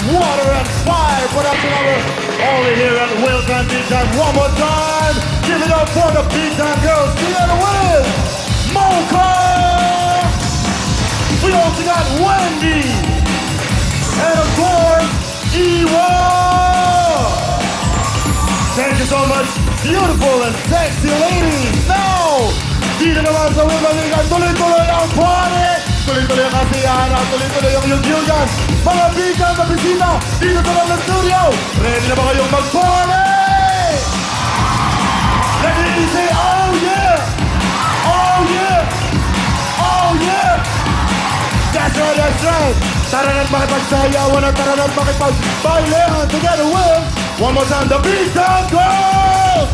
Water and Fire production hour over here at Welcome Beach Time. One more time, give it up for the Beach Time girls together with Mocha. We also got Wendy and of course Ewa. Thank you so much, beautiful and sexy ladies. Now, dito naman sa Wimbledon, tuloy-tuloy ang party. Tuloy-tuloy ang kasiyahan at tuloy-tuloy ang yugyugan. Mga bigang na bisita dito sa mga studio. Ready na ba kayong mag-party? Let me say, oh yeah! Oh yeah! Oh yeah! That's right, that's right! Tara na't makipagsayawan at tara na't makipagpailehan together with one more time, the Beatdown Girls!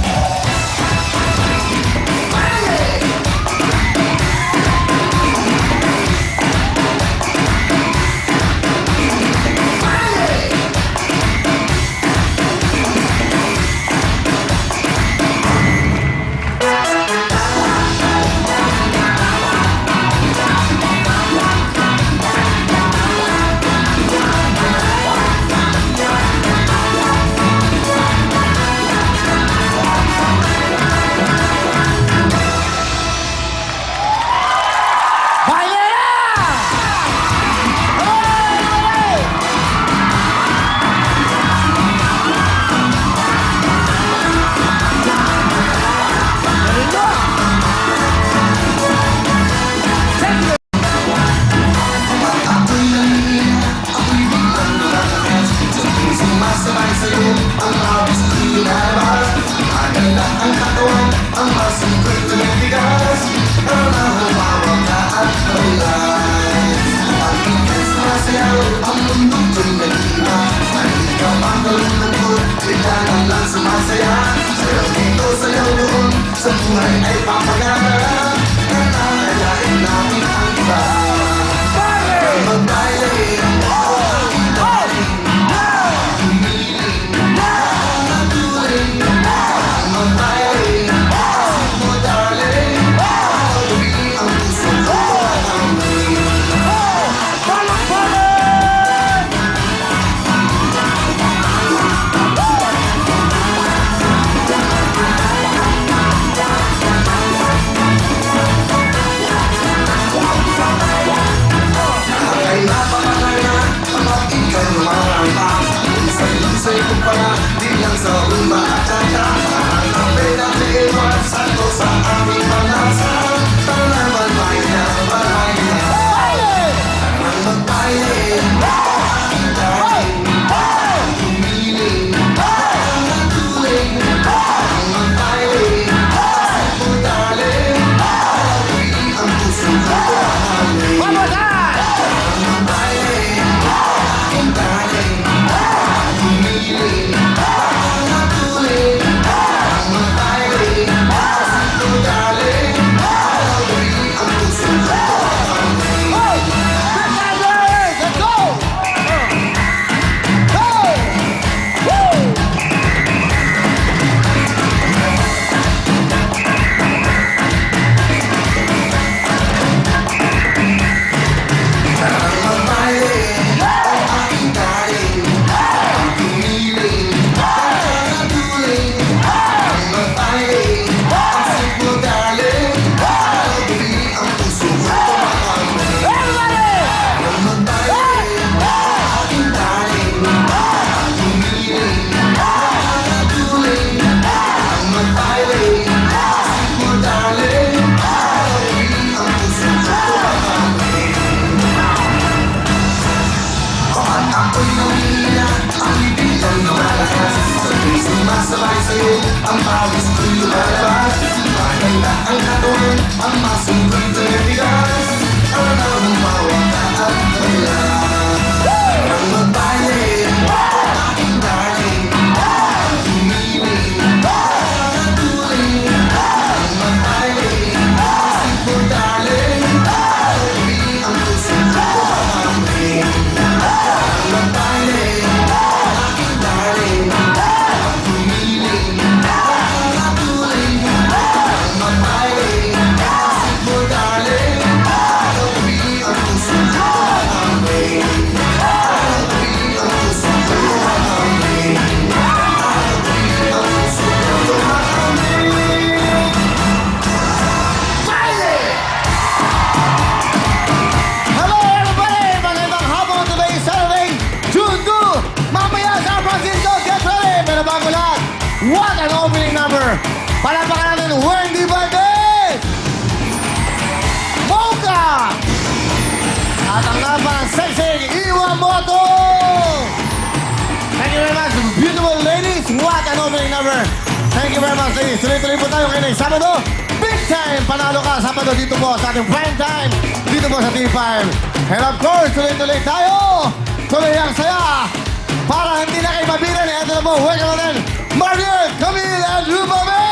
ang hawis ko'y lumalabas. Maganda ang katawan, ang muscle ko'y tumibigas. Pero na humawak ka at mag-relax. Pag-ikas masayaw, ang mundo ko'y nag-iba. Hindi ka makalulungkot, bigla ka lang sumasaya. Sayaw dito, sayaw doon, sa buhay ay papagana. Nananalain natin ang iba. Magbayain, aking daling, humiling, natuling. Magbayain, asik mo darling, pag-uwi ang puso ko ang ay napakagana kapag ika'y lumaramba. Isay-isay ko pala, di lang sa rumba at cha-cha. Ang kapit at iwan, sakto sa aming panasa. Tara naman, bayan na, bayan na. Ang magbayan, aking daling, humiling, natuling. Ang magbayan, asik mo darling, pag-uwi ang puso ko ang hangin. Sumasabay sa'yo, ang pawis ko'y lumalabas. Maganda ang katawan, ang muscle ko'y tumibigas. Tara na humawak ka at mag-relax. Ang magbayan, aking darling, humiling, natuling. Ang magbayan, asik mo darling, pag-uwi ang puso ko ang hangin. Ang magbayan, aking darling, Hello everybody! Magandang hapon today, Saturday, June 2. Mamaya San Francisco, get ready! Pero bago lahat, what an opening number! Palapakan natin, Wendy Valdez! Mocha! At ang laban, sexy, Iwamoto! Thank you very much, beautiful ladies! What an opening number! Thank you very much, ladies. Tuloy-tuloy po tayo ngayon. Sabado, big time! Panalo ka Sabado dito po sa ating prime time. Dito po sa T5. And of course, tuloy-tuloy tayo! Tuloy ang saya! Para hindi na kayo mabilan, ito na po, welcome natin, Marian, Camille, and Rubabe!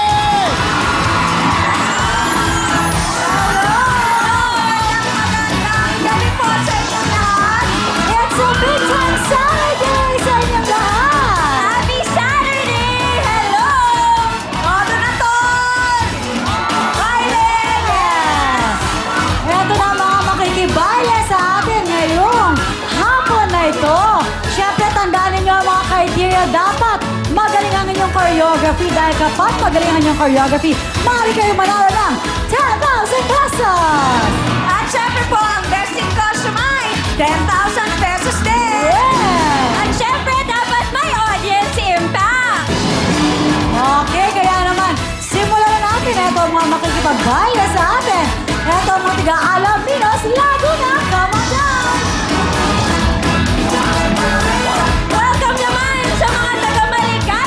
Gabi po sa inyong lahat. It's a big time Saturday sa inyong lahat. Happy Saturday! Hello! Todo na tol! Kailan! Ito na mga makikibaya sa atin ngayong hapon na ito. Siyempre, tandaan ninyo mga criteria. Dapat magaling ang inyong choreography dahil kapag magaling ang inyong choreography, maaari kayo manalo ng 10,000 pesos! At syempre po, ang best in costume ay 10,000 pesos din! Yeah. At syempre, dapat may audience impact! Okay, kaya naman, simulan na natin. Ito ang mga makikipagbaya sa atin. Ito ang mga tiga-Alapinos, Laguna, come on down! Welcome naman sa mga taga-Maligaya!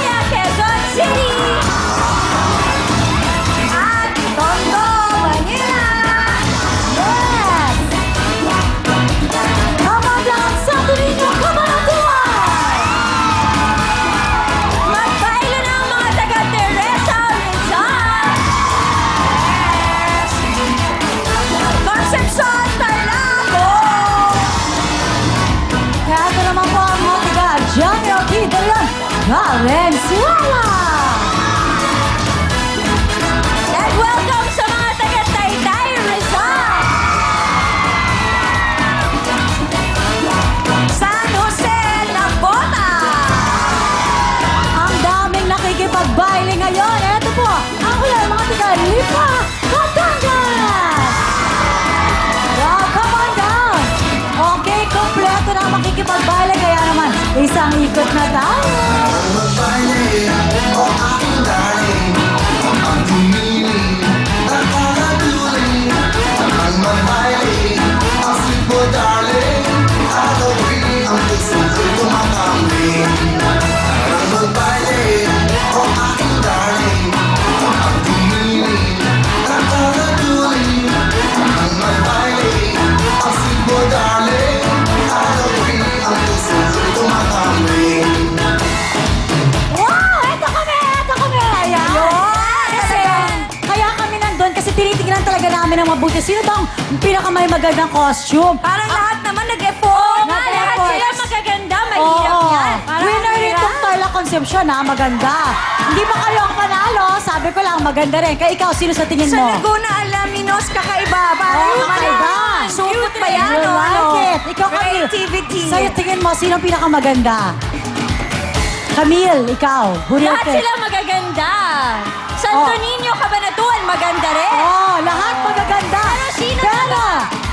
namin ng mabuti. Sino bang pinakamay magandang costume? Parang lahat naman nag-effort. Lahat Nag-effort. sila magaganda. Mahirap yan. Winner nitong Carla Concepcion, ha? Maganda. Hindi ba kayo ang panalo? Sabi ko lang, maganda rin. Kaya ikaw, sino sa tingin Sa mo? Laguna Alaminos, kakaiba. Parang Oh, yung kakaiba. Supot pa yan, You oh. like it. Ikaw, Camille. Creativity. Sa'yo, tingin mo, sino ang pinakamaganda? Camille, ikaw. Who do you Lahat think? sila magaganda. Santo Niño, Cabanatuan, maganda rin. Oh, lahat magaganda. Pero sino Pero,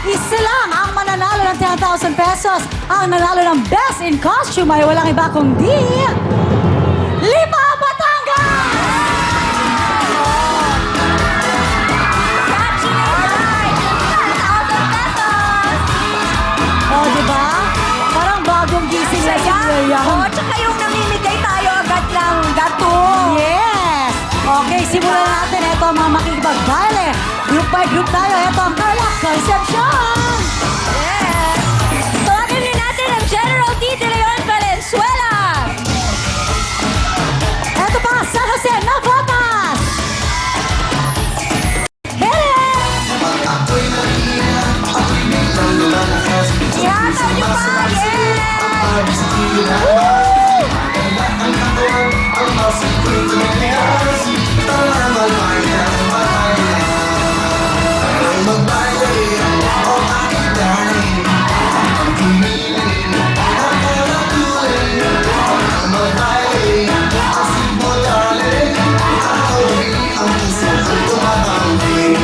isa lang ang mananalo ng 10,000 pesos. Ang nanalo ng Best in Costume ay walang iba kundi... Lipa Batangas! Oh, di ba? Parang bagong gising na si William. Oo, tsaka yung namimigay tayo agad ng gato. Yes! Okay, simulan natin. Ito ang mga makikipag-baile. Group by group tayo. Ito ang Carla Concepcion! Yes. Tawagin din natin ang General D. De Leon Valenzuela. Ito pa, San Jose Navotas! Hit it! Pag ako'y nahihina, ako'y biglang lumalakas. Ihataw niyo pa, yes! Ang pawis tila. Maganda ang katawan, ang muscle ko'y tumigas. Tara magbayan, magbayan. Ang magbayan, o aking darling. Ang pumili, ang kalatuloy. Ang magbayan, asig mo darling. Ako rin ang puso ko'y tumatambing.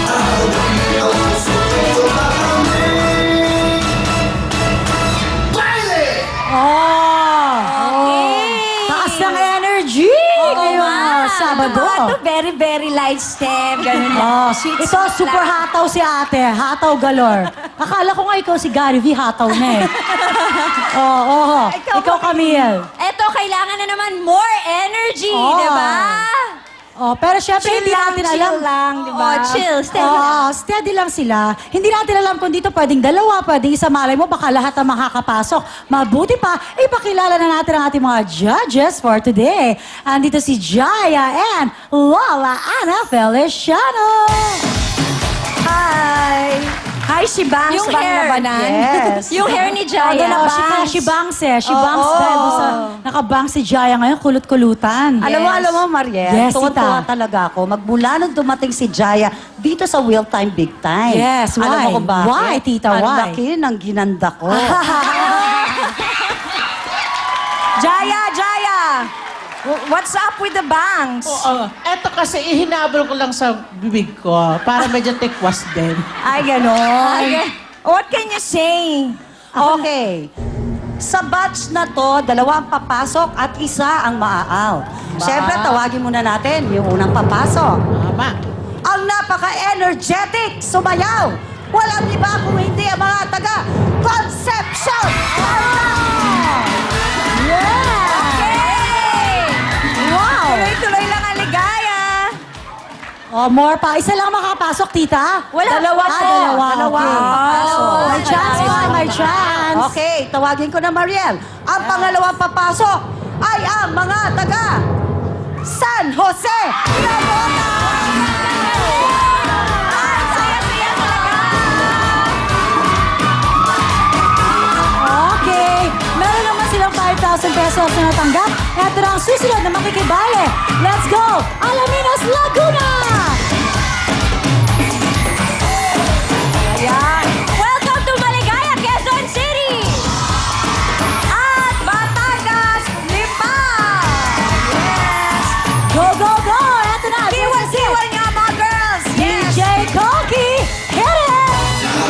Ako rin ang puso ko'y tumatambing. Baile! Oh! Okay. Taas ng energy! Ngayong Sabado. Ito, very, very light step. Ganun lang. Oh, Sweet, ito, sweet super lang. hataw si ate. Hataw galore. Akala ko nga ikaw si Gary V. Hataw na eh. Ikaw, Camille. Ito, kailangan na naman more energy, Oh. di ba? Oh, pero syempre, Chill hindi lang, natin chill alam. lang, di ba? Oh, Chill, steady lang. Steady lang sila. Hindi natin alam kung dito pwedeng dalawa, pwedeng isa. Malay mo, baka lahat ang makakapasok. Mabuti pa, ipakilala na natin ang ating mga judges for today. Andito si Jaya and Lola Ana Feliciano. Hi! Hi, si Bangs. Yung Bang hair. Labanan. Yes. Yung hair ni Jaya. Oh, Bangs. she bangs eh. She Oo. bangs dahil doon sa nakabangs si Jaya ngayon, kulot-kulutan. Yes. Alam mo, Mariel, Yes, tuwa-tuwa tita. talaga ako. Magmula nung dumating si Jaya dito sa Will Time Big Time. Yes, Alam why? mo kung bakit? Why, tita, Ang why? laki ng ginanda ko. Jaya, Jaya! What's up with the bangs? Eto kasi ihinabol ko lang sa bibig ko para medyo tikwas din. Ay, ganon. What can you say? Okay. Sa batch na to, dalawa ang papasok at isa ang maaaw. Siyempre, tawagin muna natin yung unang papasok. Tama. Ang napaka-energetic, sumayaw. Walang iba kung hindi ang mga taga Concepcion! Okay! Wow! Tuloy-tuloy lang ang ligaya. Oh, more pa. Isa lang makapasok, tita? Wala. Dalawa Ah, po. dalawa. Dalawa. Okay. Pasok. May chance pa, may chance. Okay, tawagin ko na Mariel. Ang pangalawang papasok ay ang mga taga San Jose Navotas! Ang saya-saya talaga. Okay. Meron naman silang 5,000 pesos na natanggap. Ito na ang susunod na makikibale. Let's go! Alaminos, Laguna! Ayan. Welcome to Maligaya, Quezon City! At Batangas, Lipa! Yes! Go, go, go! Ito na. Kiwan-kiwan nga mga girls! Yes! DJ Koki, hit it!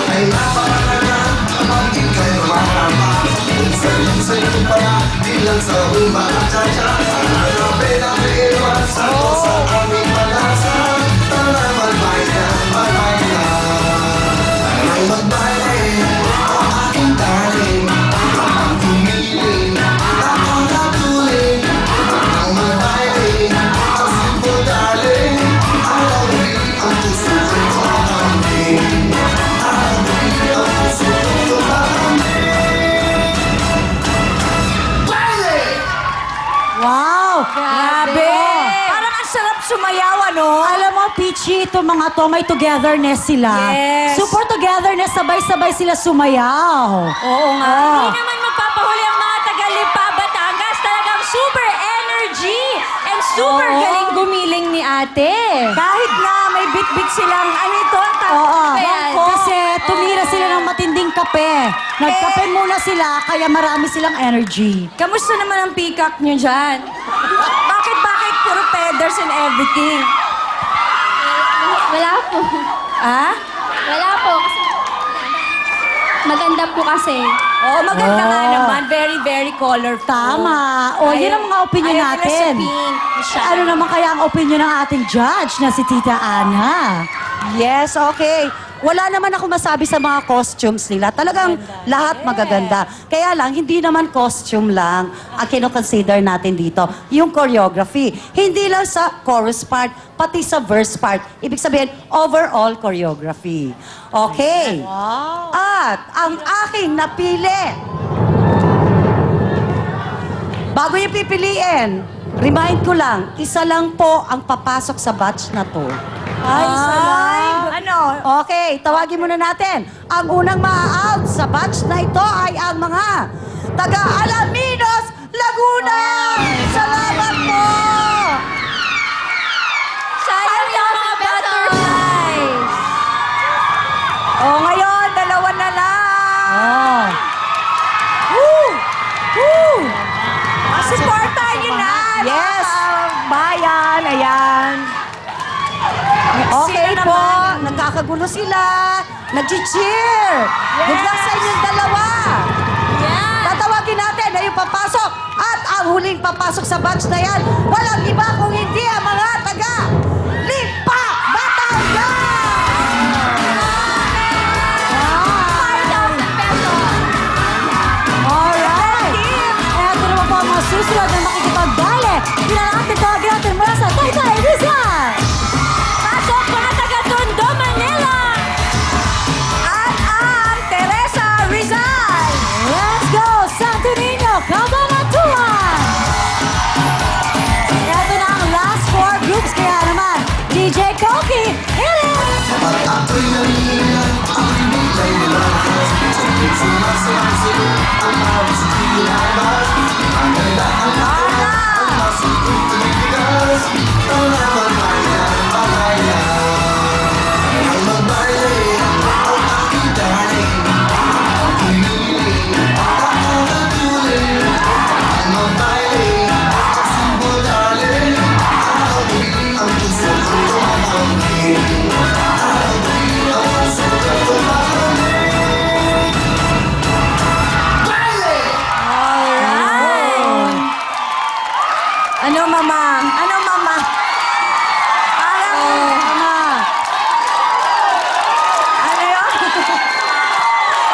Kailangan ka na kapag ika'y lumalabas. Minsan-minsan ko pala, di lang sa rumba at cha-cha. Hanapin ang iwan sa sa aming palasa. Tara magbayan, magbayan. Ang magbayan, o aking darling. Ang pumili, ako natuloy. Ang magbayan, ang simple darling. Ako rin ang puso ko'y tumatambing. Wow! Grabe! Parang ang sarap sumayaw, ano? Alam mo, Peachy, itong mga to, may togetherness sila. Yes. Super togetherness, sabay-sabay sila sumayaw. Oo nga. Oh. Hindi naman magpapahuli ang mga taga-Lipa, Batangas. Talagang super energy and super Oo. galing gumiling ni ate. Kahit na may bit-bit silang, ano ito, ang tawag Oo, ba yan? kasi tumira sila ng matinding kape. Nagkape muna sila, kaya marami silang energy. Kamusta naman ang peacock nyo dyan? Bakit puro feathers and everything? Wala po. Ah? Wala po. Kasi maganda po kasi. Oo, maganda nga Oh. naman. Very, very colorful. Tama. O, yun ang mga opinion ayaw nila natin. sa pink. Masyado. Ano naman kaya ang opinion ng ating judge na si Tita Ana? Yes, okay. Wala naman ako masabi sa mga costumes nila. Talagang lahat magaganda. Kaya lang, hindi naman costume lang ang kinoconsider natin dito. Yung choreography. Hindi lang sa chorus part, pati sa verse part. Ibig sabihin, overall choreography. Okay. At ang aking napili. Bago yung pipiliin, remind ko lang, isa lang po ang papasok sa batch na to. Ay, Ano? Okay, tawagin muna natin. Ang unang ma-out sa batch na ito ay ang mga taga Alaminos, Laguna! Salamat po! Sayang yung mga butterflies. Ngayon, dalawa na lang. Oh. Woo! Woo! Supportan nyo na. Yes! Bayan, ayan. Okay Sino po, naman? nagkakagulo sila. Nag-cheer. Good luck sa inyong dalawa. Yan. Tatawagin natin na yung papasok at ang huling papasok sa batch na yan, walang iba kung hindi ang mga taga Lipa, Batangas! Alright. Eto naman po ang mga susunod na makikipagbale. Pinalakit tawagin natin mula sa Taytay Rizal. Pasok mga taga Tondo, Manila. At ang Teresa Rizal. Let's go, Santo Niño, Cabanatuan! Eto na ang last four groups, kaya naman, DJ Koki, hit it! At ako'y nalilan, ako'y nilay nilakas. Sakit sumasayaw, ang awis pinabas. Ang ganda ang katawan, ang masukot tumigas. Ang namamayan, palayan. Ang magbayan, ang aking darling. Ang piniling, ang natuloy. Ang magbayan, ang simple darling. Ang piniling, ang puso ko tumamangkin. Ano, mama? Ano, mama? Parang, Tama. ano yun?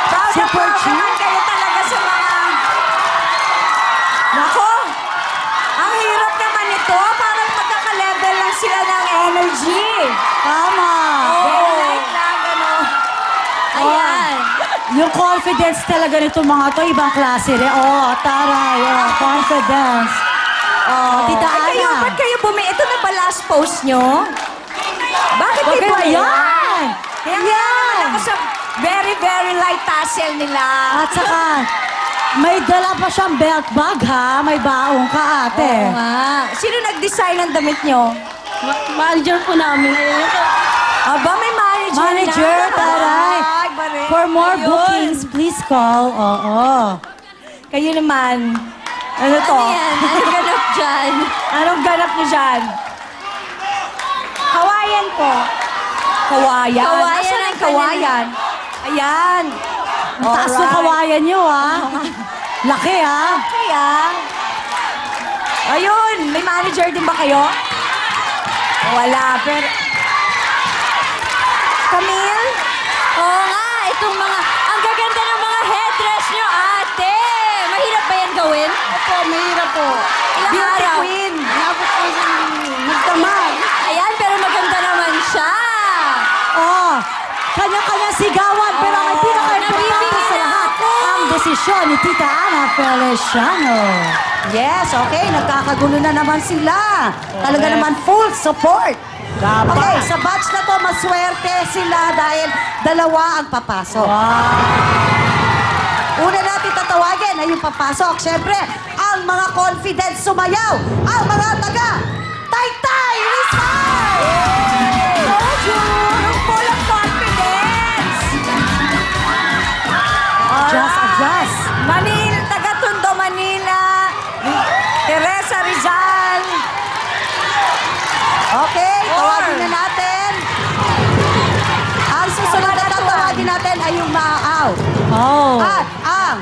Proud na Super proud cute. naman kayo talaga sa mga... Nako! Ang hirap naman ito. Parang magkaka-level lang sila ng energy. Tama. Very light lang, ano. Ayan. Yung confidence talaga nito mga to, ibang klase rin. Oh, taray. Oh, confidence. Oh, Tita Ay, kayo, ba't Ana. kayo Ito na ba last post nyo? Bakit Wag di kayo, bumili? yan! Kaya nga Yan! naman ako sa very, very light tassel nila. At saka, may dala pa siyang belt bag ha. May baong ka ate. Oo nga. Sino nag-design ng damit nyo? Manager po namin. Aba, may manager, Manager, na. taray. Ay, bare. For more Ayun. bookings, please call. Oo. Kayo naman. Ano to? Ano yan? Ano ganap dyan? Anong ganap niyo dyan? Kawayan po. Kawayan? Kawayan Nasaan ang ang kawayan? Ayan. Ang taas ng kawayan niyo ha. Laki ha. Kaya, ayun, may manager din ba kayo? Wala, pero... Camille? Oo nga, itong mga... Ang gaganda ng mga headdress nyo, ate! Mahirap ba yan gawin? Opo, mahirap po. Ilang Beauty araw? queen. Nabot ko magdamag. Ayan, pero maganda naman siya. Oh, kanya-kanya sigawan. Pero ang pinaka-importante nabibigyan sa lahat, ako. ang desisyon ni Tita Ana Feliciano. Yes, okay. Nagkakagulo na naman sila. Talaga naman full support. Dapat. Okay, sa batch na to, maswerte sila dahil dalawa ang papasok. Una natin tatawagin ay yung papasok. Siyempre, ang mga confident sumayaw. Ang mga taga Taytay Rizal! Told you! Full of confidence! Adjust. Manila, taga-Tondo, Manila. Teresa Rizal. Okay, tawagin na natin. Ang susunod na tatawagin natin ay yung maa-out. Oh. At ang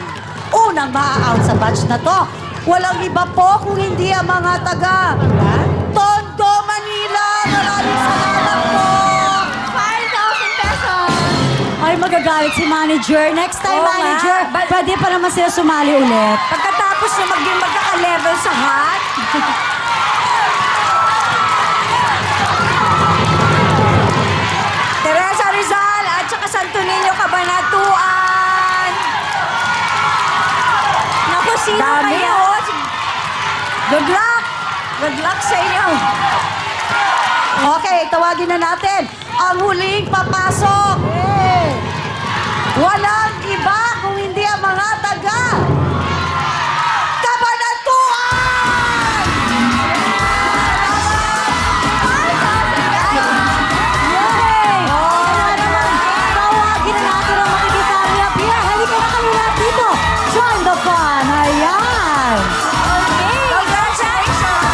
unang maa-out sa batch na to, walang iba po kung hindi ang mga taga Tondo, Manila. Maraming salamat po. 5,000 pesos. Ay, magagalit si manager. Next time, Oo nga. manager, pwede pa naman sila sumali ulit. Pagkatapos na maging magkaka-level sa hat, Teresa Rizal at saka Santo Niño Cabanatuan. Naku, sino Dami, kaya? oh. Good luck! Good luck sa inyo. Okay, tawagin na natin ang huling papasok. Walang iba kung hindi ang mga taga Cabanatuan! Yay! Kaya naman, tawagin na natin ang makikita niya. Pierre, halika na kami lahat dito. Join the fun. Ayan. Okay. Congratulations!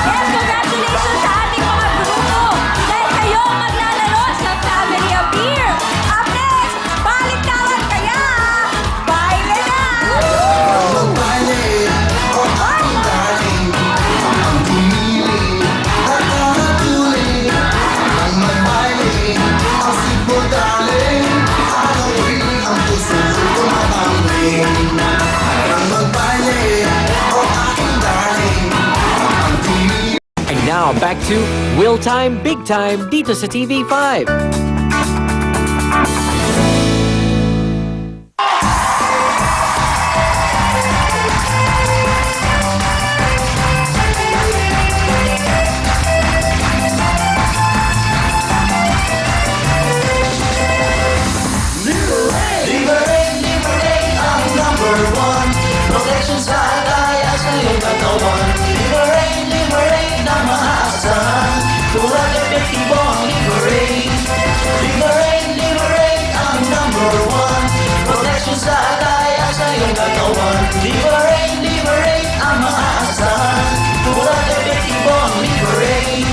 Yes, congratulations sa ating mga grupo dahil kayo ang maglalaro sa Family of Beer. Up next, balik tawag kaya! Baile na! Magbaile, o aking darling, ang piling, nakakatuloy. Ang magbaile, ang sipo darling, ang piling, ang puso ko'y tumatambling. Ang magbaile, o aking darling, ang piling. And now back to Will Time, Big Time dito sa TV5. Liberate ang number one. Protection sa kaya sa iyong katawan. Liberate na maaasahan. Tulad epektibo ang liberate. Liberate ang number one. Protection sa kaya sa iyong katawan. Liberate ang maaasahan. Tulad epektibo ang liberate.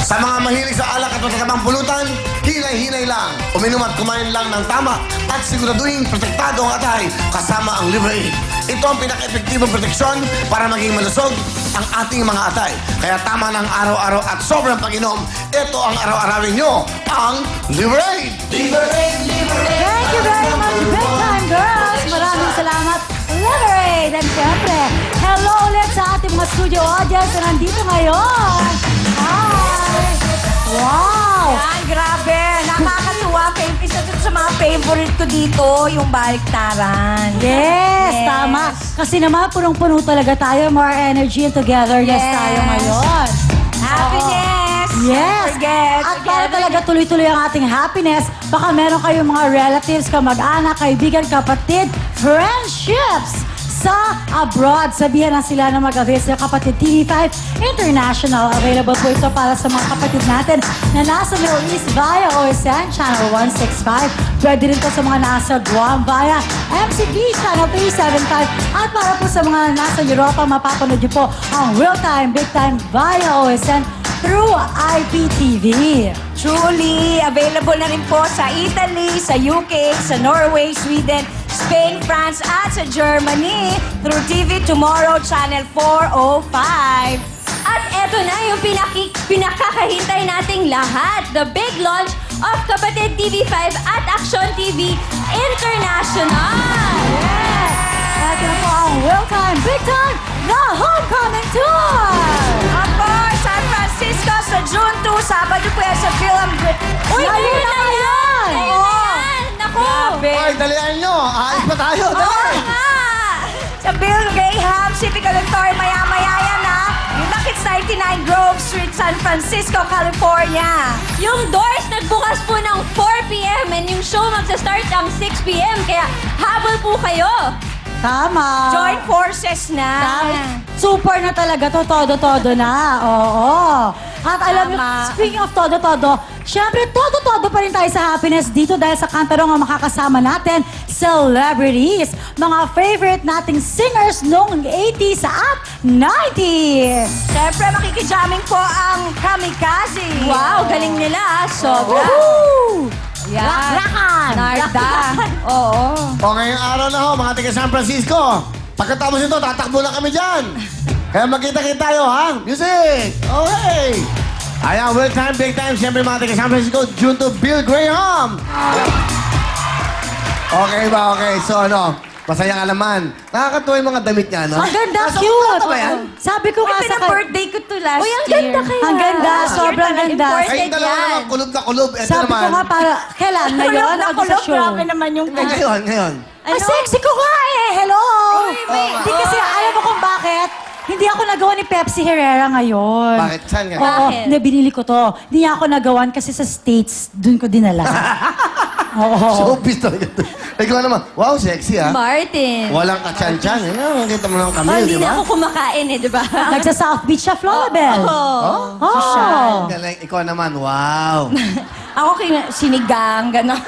Sa mga mahilig sa alak at matatabang pulutan, hinay-hinay lang. Uminom at kumain lang ng tama at siguraduhin protektado ang atay kasama ang Liberate. Ito ang pinaka-epektibong proteksyon para maging malusog ang ating mga atay. Kaya tama ng araw-araw at sobrang pag-inom. Ito ang araw-arawin nyo, ang Liberate! Liberate! Thank you very much, Big Time Girls. Maraming salamat, Liberate. And syempre, hello ulit sa ating mga studio audience na nandito ngayon. Hi! Wow! Yan, grabe. Nakakatuwa. Isa ito sa mga favorite ko dito, yung baliktaran. Yes, tama. Kasi naman, punong-puno talaga tayo. More energy and togetherness Yes. tayo ngayon. Happiness! Yes! Forget. At para talaga tuloy-tuloy ang ating happiness, baka meron kayong mga relatives, kamag-anak, kaibigan, kapatid, friendships sa abroad. Sabihan na sila na mag-avail sa Kapatid TV5 International. Available po ito para sa mga kapatid natin na nasa Middle East via OSN Channel 165. Pwede rin po sa mga nasa Guam via MCV Channel 375. At para po sa mga nasa Europa, mapapanood niyo po ang Real Time, Big Time via OSN through IPTV. Truly, available na rin po sa Italy, sa UK, sa Norway, Sweden, Spain, France, at sa Germany through TV Tomorrow Channel 405. At eto na yung pinakakahintay nating lahat. The big launch of Kapatid TV5 at Action TV International. Yes! At yun po ang Real Time, Big Time, The Homecoming Tour! Ako, San Francisco sa June 2, Sabado po yan sa Film. Uy, ngayon na yan! Ayun na yan! ako. Ay, dalian nyo. Ayos pa tayo. Oo Dali. nga! Sa Bill Graham, City Collector, maya-maya yan ha. Yung Luckets 99 Grove Street, San Francisco, California. Yung doors nagbukas po ng 4 p.m. and yung show magsa-start ng 6 p.m. Kaya habol po kayo. Tama. Join forces na. Super na talaga to, todo-todo na. Oo. At alam niyo, Tama. speaking of todo-todo, syempre todo-todo pa rin tayo sa happiness dito dahil sa kantarong ang makakasama natin, celebrities, mga favorite nating singers noong 80s at 90s. Siyempre, makikijamming po ang Kamikaze. Wow, galing nila ah. Sobra. Woohoo! Yan. Rakan! Narda. Oo. O ngayong araw na ho, mga taga San Francisco. Pagkatapos nito, tatakbo na kami dyan. Kaya magkita-kita tayo, ha? Music! Okay! Ayan, well time, big time. Siyempre, mga taga San Francisco, due to Bill Graham. Okay ba? Okay. So, ano? Masaya ka naman. Nakakatuwa yung mga damit niya, no? Ang ganda, Nasa cute! utak ba yan? Sabi ko nga sa... Pinag-birthday ko to last Uy, ang year. ganda kaya. Ang ganda, sobrang You're ganda. important. Kayong dalawa yan. naman, kulob na kulob. Ito Sabi naman. ko nga para, kailan? Ngayon? na O doon sa show? grabe naman yung... Ngayon. Ay, sexy ko nga eh! Hello! Hindi kasi, alam mo kung bakit? Hindi ako nagawa ni Pepsi Herrera ngayon. Bakit? Saan nga? Oo, Bakit? hindi, binili ko to. Hindi ako nagawan kasi sa States, dun ko dinala. Oo. Showbiz talaga. Ikaw naman, wow, sexy, ha? Martin. Walang kachan-chan. Eh, kita mo lang kami, Oh, hindi di na ba? ako kumakain eh, di ba? Nagsa South Beach siya, Florabel. Oh. Oh. Galing. Ikaw naman, wow. Ako sinigang, gano'n.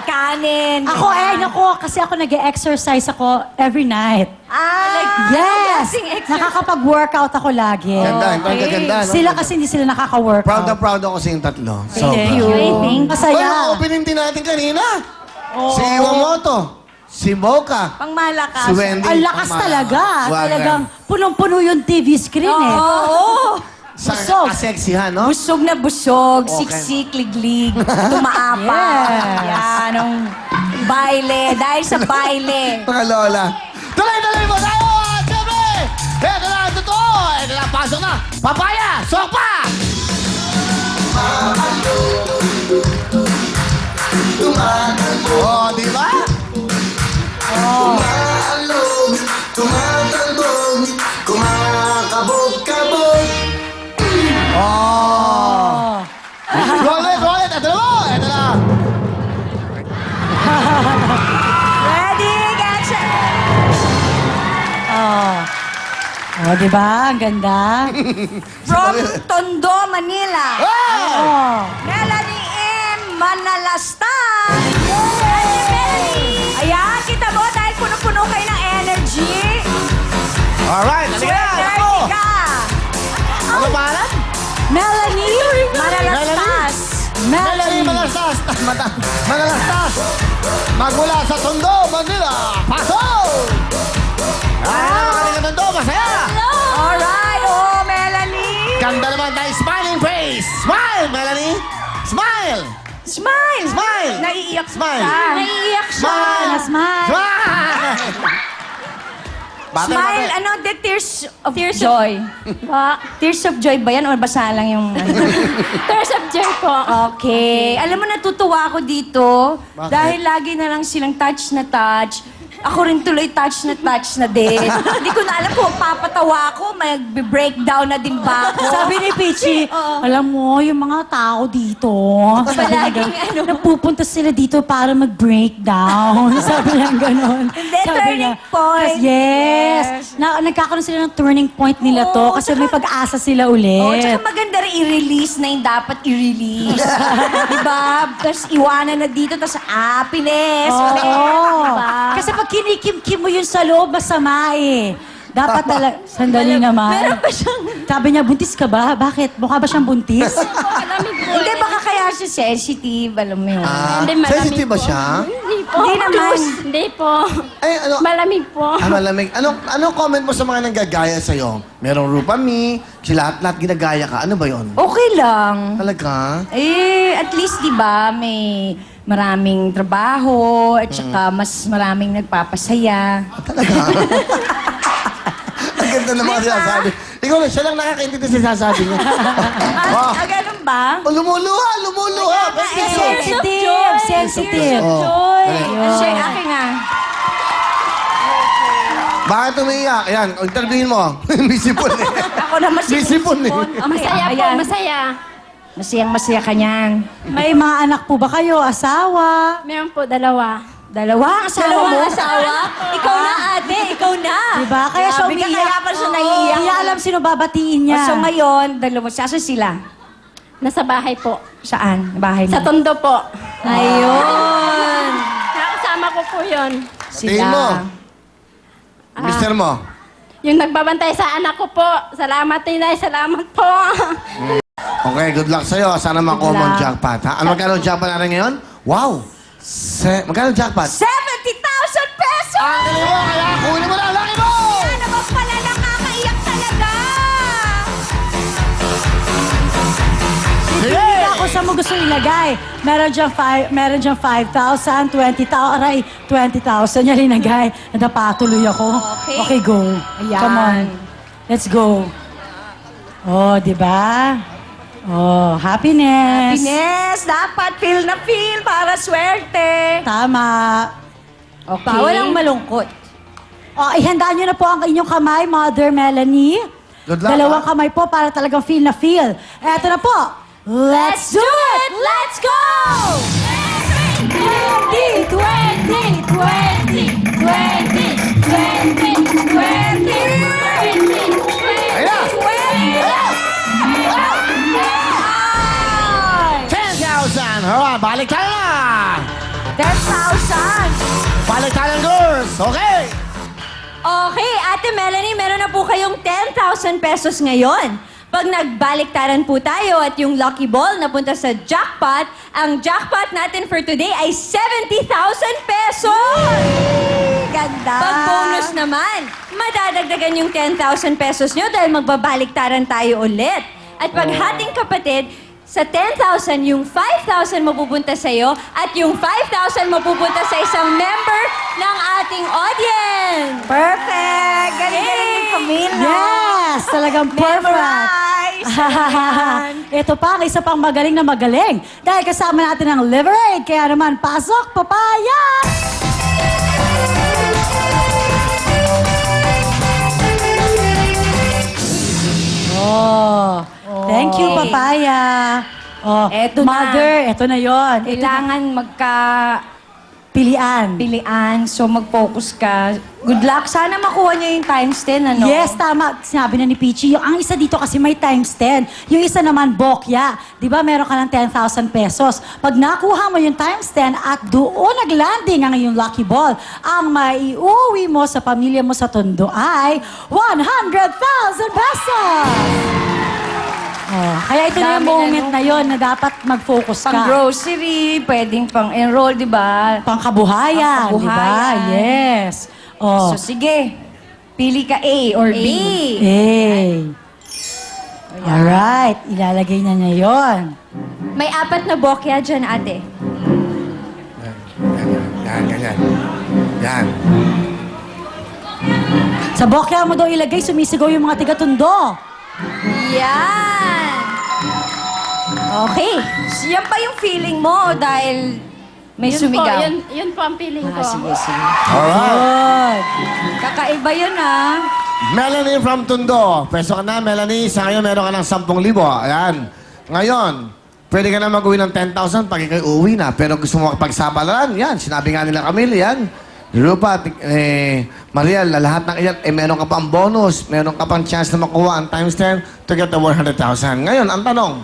Kanin. Ako kasi ako nag-exercise ako every night. Yes! klaseng exercise? Nakakapag-workout ako lagi. Ganda, ang ganda, no? Sila kasi hindi sila nakaka-workout. Proud na proud ako sa yung tatlo. Thank you. I think. Masaya. Well, opening din natin kanina. Si Iwamoto. Si Mocha. Pangmalakas. Si Wendy. Ang lakas talaga. Wag Talagang punong-puno yung TV screen eh. Oo. Sa busog. kaseksihan, no? Busog na busog, Okay. siksik, liglig, tumaapa. Yes. Yan, ang baile. Dahil sa baile. Mga lola. Tuloy-tuloy mo tayo! At siyempre, ito na ang totoo! Ito na, pasok na! Papaya! Sopa! Oh, di ba? Tumalog, tumatalbog, kumakabog-kabog. Oh! Roll it! Ito na mo! Ito na! Ready, get set. Oh. Oh, di ba? Ang ganda. From Tondo, Manila. Oh. Melanie M. Manalastan. Ayan, kita mo dahil puno-puno kayo ng energy. Alright, halika na! Sweater Ako! ka. Ano pangalan? Melanie. Manalastas. Melanie Malastas! Malastas! Magmula sa Tondo, Manila! Pasok! Ay, mga Tondo, masaya! Alright, oh, Melanie. Ganda naman tayo, smiling face! Smile, Melanie! Smile! Smile. Smile! Naiiyak Smile! ka. Naiiyak siya. Smile! Smile. Smile! Batay, Smile, batay. ano, the tears of joy. Tears of joy ba yan? O basa lang yung... Tears of joy po. Okay. Alam mo, natutuwa ako dito. Bakit? Dahil lagi na lang silang touch na touch. Ako rin tuloy touch na din. Hindi ko na alam kung papatawa ako, mag-breakdown na din ba ako. Sabi ni Pichi, alam mo, yung mga tao dito, Palaging ano. napupunta sila dito para mag-breakdown. Sabi niya gano'n. Hindi, Sabi turning niya, point. Yes. Nagkakaroon sila ng turning point nila to Oo, kasi may pag-asa sila ulit. Oh, tsaka maganda rin i-release na yung dapat i-release. diba? Tapos iwanan na dito, tapos happiness. Oo. Diba? Kasi pag kinikim-kim mo yun sa loob, masama eh. Dapat talaga... Sandali naman. Meron pa siyang... Sabi niya, buntis ka ba? Bakit? Mukha ba siyang buntis? Malamig po. Hindi, baka kaya siya sensitive, alam mo yun. Ah, Hindi, malamig sensitive ba po. siya? Hindi po. Hindi naman. Hindi po. Ay, ano? Malamig po. Malamig. Ano comment mo sa mga nanggagaya sa'yo? Merong Rupami, si lahat ginagaya ka. Ano ba yon? Okay lang. Talaga? Eh, at least, di ba, may maraming trabaho at saka mas maraming nagpapasaya. Talaga? Ang ganda ng mga sinasabi. Ikaw lang, siya lang nakakaintindi sa sinasabi niya. Wow. Ganun ba? Oh, lumuluha! Sensitive! Sensitive! Oh. Siya, akin nga. Bakit umiiyak? Ayan, interviewin mo. Bisipon eh. Ako naman si Bisipon eh. Masaya po, masaya. Masayang-masaya ka niyan. May mga anak po ba kayo? Asawa? Meron po, dalawa. Dalawa, asawa mo? Dalawang asawa? Ikaw na, ate. Ikaw na. Diba? Kaya siya Grabe ka, umiiyak. kaya pa siya naiiyak. Hindi niya alam sino babatiin niya. So ngayon, dalawa, saan sila? Nasa bahay po. Saan? Bahay mo? Sa Tondo po. Ayun. Nakasama ko po yun. Tingin mo. Mister mo. Yung nagbabantay sa anak ko po. Salamat, Tinay. Salamat po. Okay, good luck sa'yo. Sana makuha mo ang jackpot, ha? Ano magkano ang jackpot natin ngayon? Wow! Magkano ang jackpot? 70,000 pesos! Ang galing mo! Kaya kunin mo na! Laki mo! Yan naman pala, nakakaiyak talaga! Sige! Hindi ako sa mo gusto ilagay. Meron diyang 5,000, 20,000, aray, 20,000 niya linagay. Nadapatuloy ako. Okay, go. Ayan. Come on. Let's go. Oh, di ba? Oh, happiness. Happiness! Dapat feel na feel para swerte! Tama. Okay. Bawal ang malungkot. Oh, ihandaan niyo na po ang inyong kamay, Mother Melanie. Good luck, Dalawang ha? kamay po para talagang feel na feel. Eto na po. Let's do it! Let's go! 20, 20, 20, 20, 20, 20, 20. Ayan! 10,000! Alright, balik tayo na! 10,000! Balik tayo ng girls! Okay! Okay, Ate Melanie, meron na po kayong 10,000 pesos ngayon. Pag nagbaliktaran po tayo at yung lucky ball napunta sa jackpot, ang jackpot natin for today ay 70,000 pesos! Ganda! Pag bonus naman, madadagdagan yung 10,000 pesos nyo dahil magbabaliktaran tayo ulit. At pag hating kapatid, sa 10,000, yung 5,000 mapupunta sa'yo at yung 5,000 mapupunta sa isang member ng ating audience. Perfect! Galing-galing yung Camila! Yes! Talagang perfect. Memorize! Ito pa, ang isa pang magaling na magaling. Dahil kasama natin ang Liver Aid. Kaya naman, pasok, papaya! Oh, thank you, papaya. Oh, Eto na. Mother, eto na yon. Kailangan Pilian. magka-pilian, so mag-focus ka. Good luck. Sana makuha niya yung times 10, ano? Yes, tama. Sinabi na ni Peachy. Yung ang isa dito kasi may times 10. Yung isa naman, bokya. Di ba meron ka ng 10,000 pesos. Pag nakuha mo yung times 10 at doon naglanding ang iyong lucky ball, ang maiuwi mo sa pamilya mo sa Tondo ay 100,000 pesos! Oh, kaya ito na yung Dami na, moment no? na yon na dapat mag-focus ka. Pang grocery, pwedeng pang enroll, di ba? Pangkabuhayan, di ba? Pangkabuhayan. Yes. Oh. So sige, pili ka A or B. Hey. Alright, ilalagay na niya yon. May 4 na bokya dyan, ate. Yan. Yan. Sa bokya mo daw ilagay, sumisigaw yung mga tiga-Tondo. Yan! Okay. So, yan pa yung feeling mo dahil may sumigaw. Yun po ang feeling ko. Sige. Alright. Good. Kakaiba yun, ah. Melanie from Tondo. Pwesto ka na, Melanie. Sa ngayon, meron ka ng 10,000. Ayan. Ngayon, pwede ka na mag-uwi ng 10,000 pag ikay uwi na. Pero gusto mo pagsabalaran, yan. Sinabi nga nila Camille, yan. Rupa, Mariel, lahat ng iyan, meron ka pang bonus. Meron ka pang chance na makuha ang times 10 to get the 100,000. Ngayon, ang tanong,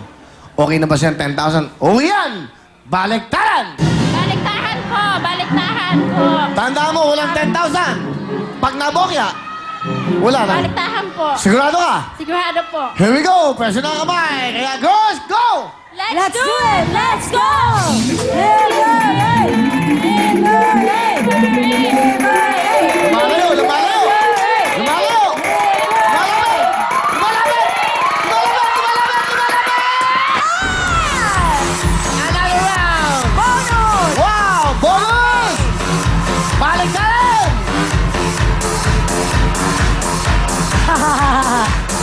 okay na ba siya 10,000? Uwi yan! Baliktaran! Baliktahan ko! Tanda mo, walang 10,000. Pag nabokya, wala na. Baliktahan po. Sigurado ka? Sigurado po. Here we go! Pwesto na ang kamay! Kaya girls, go! Let's do it! Let's go! Lumalayo! Lumalayo! Lumalayo! Lumalapit! Lumalapit! Another round! Bonus! Wow! Bonus! Balik ka rin!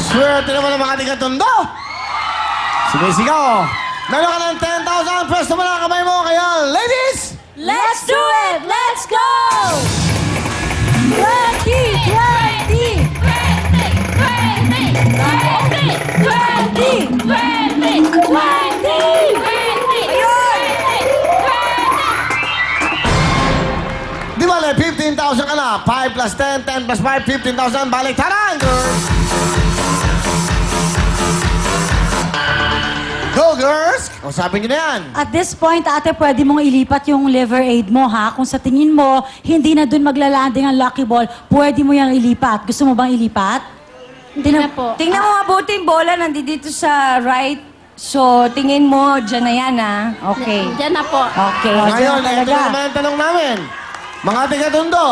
Swerte naman ang mga tiga-Tondo! Sumisigaw. Meron ka ng 10,000. Pwesto mo na ang kamay mo. Kaya, ladies! Let's do it! Let's go! 20! Di ba, 15,000 ka na. 5 plus 10, 10 plus 5, 15,000. Balik, tarang, girls! Go, girls! O, sabi nyo na yan. At this point, ate, pwede mong ilipat yung liver aid mo, ha? Kung sa tingin mo, hindi na dun maglalanding ang lucky ball, pwede mo yung ilipat. Gusto mo bang ilipat? Hindi na po. Tingnan mo mabuti yung bola nandito sa right. So, tingin mo, dyan na yan, ah. Okay. Diyan na po. Okay. Ngayon, dyan ito talaga. naman ang tanong namin. Mga tiga-tundo,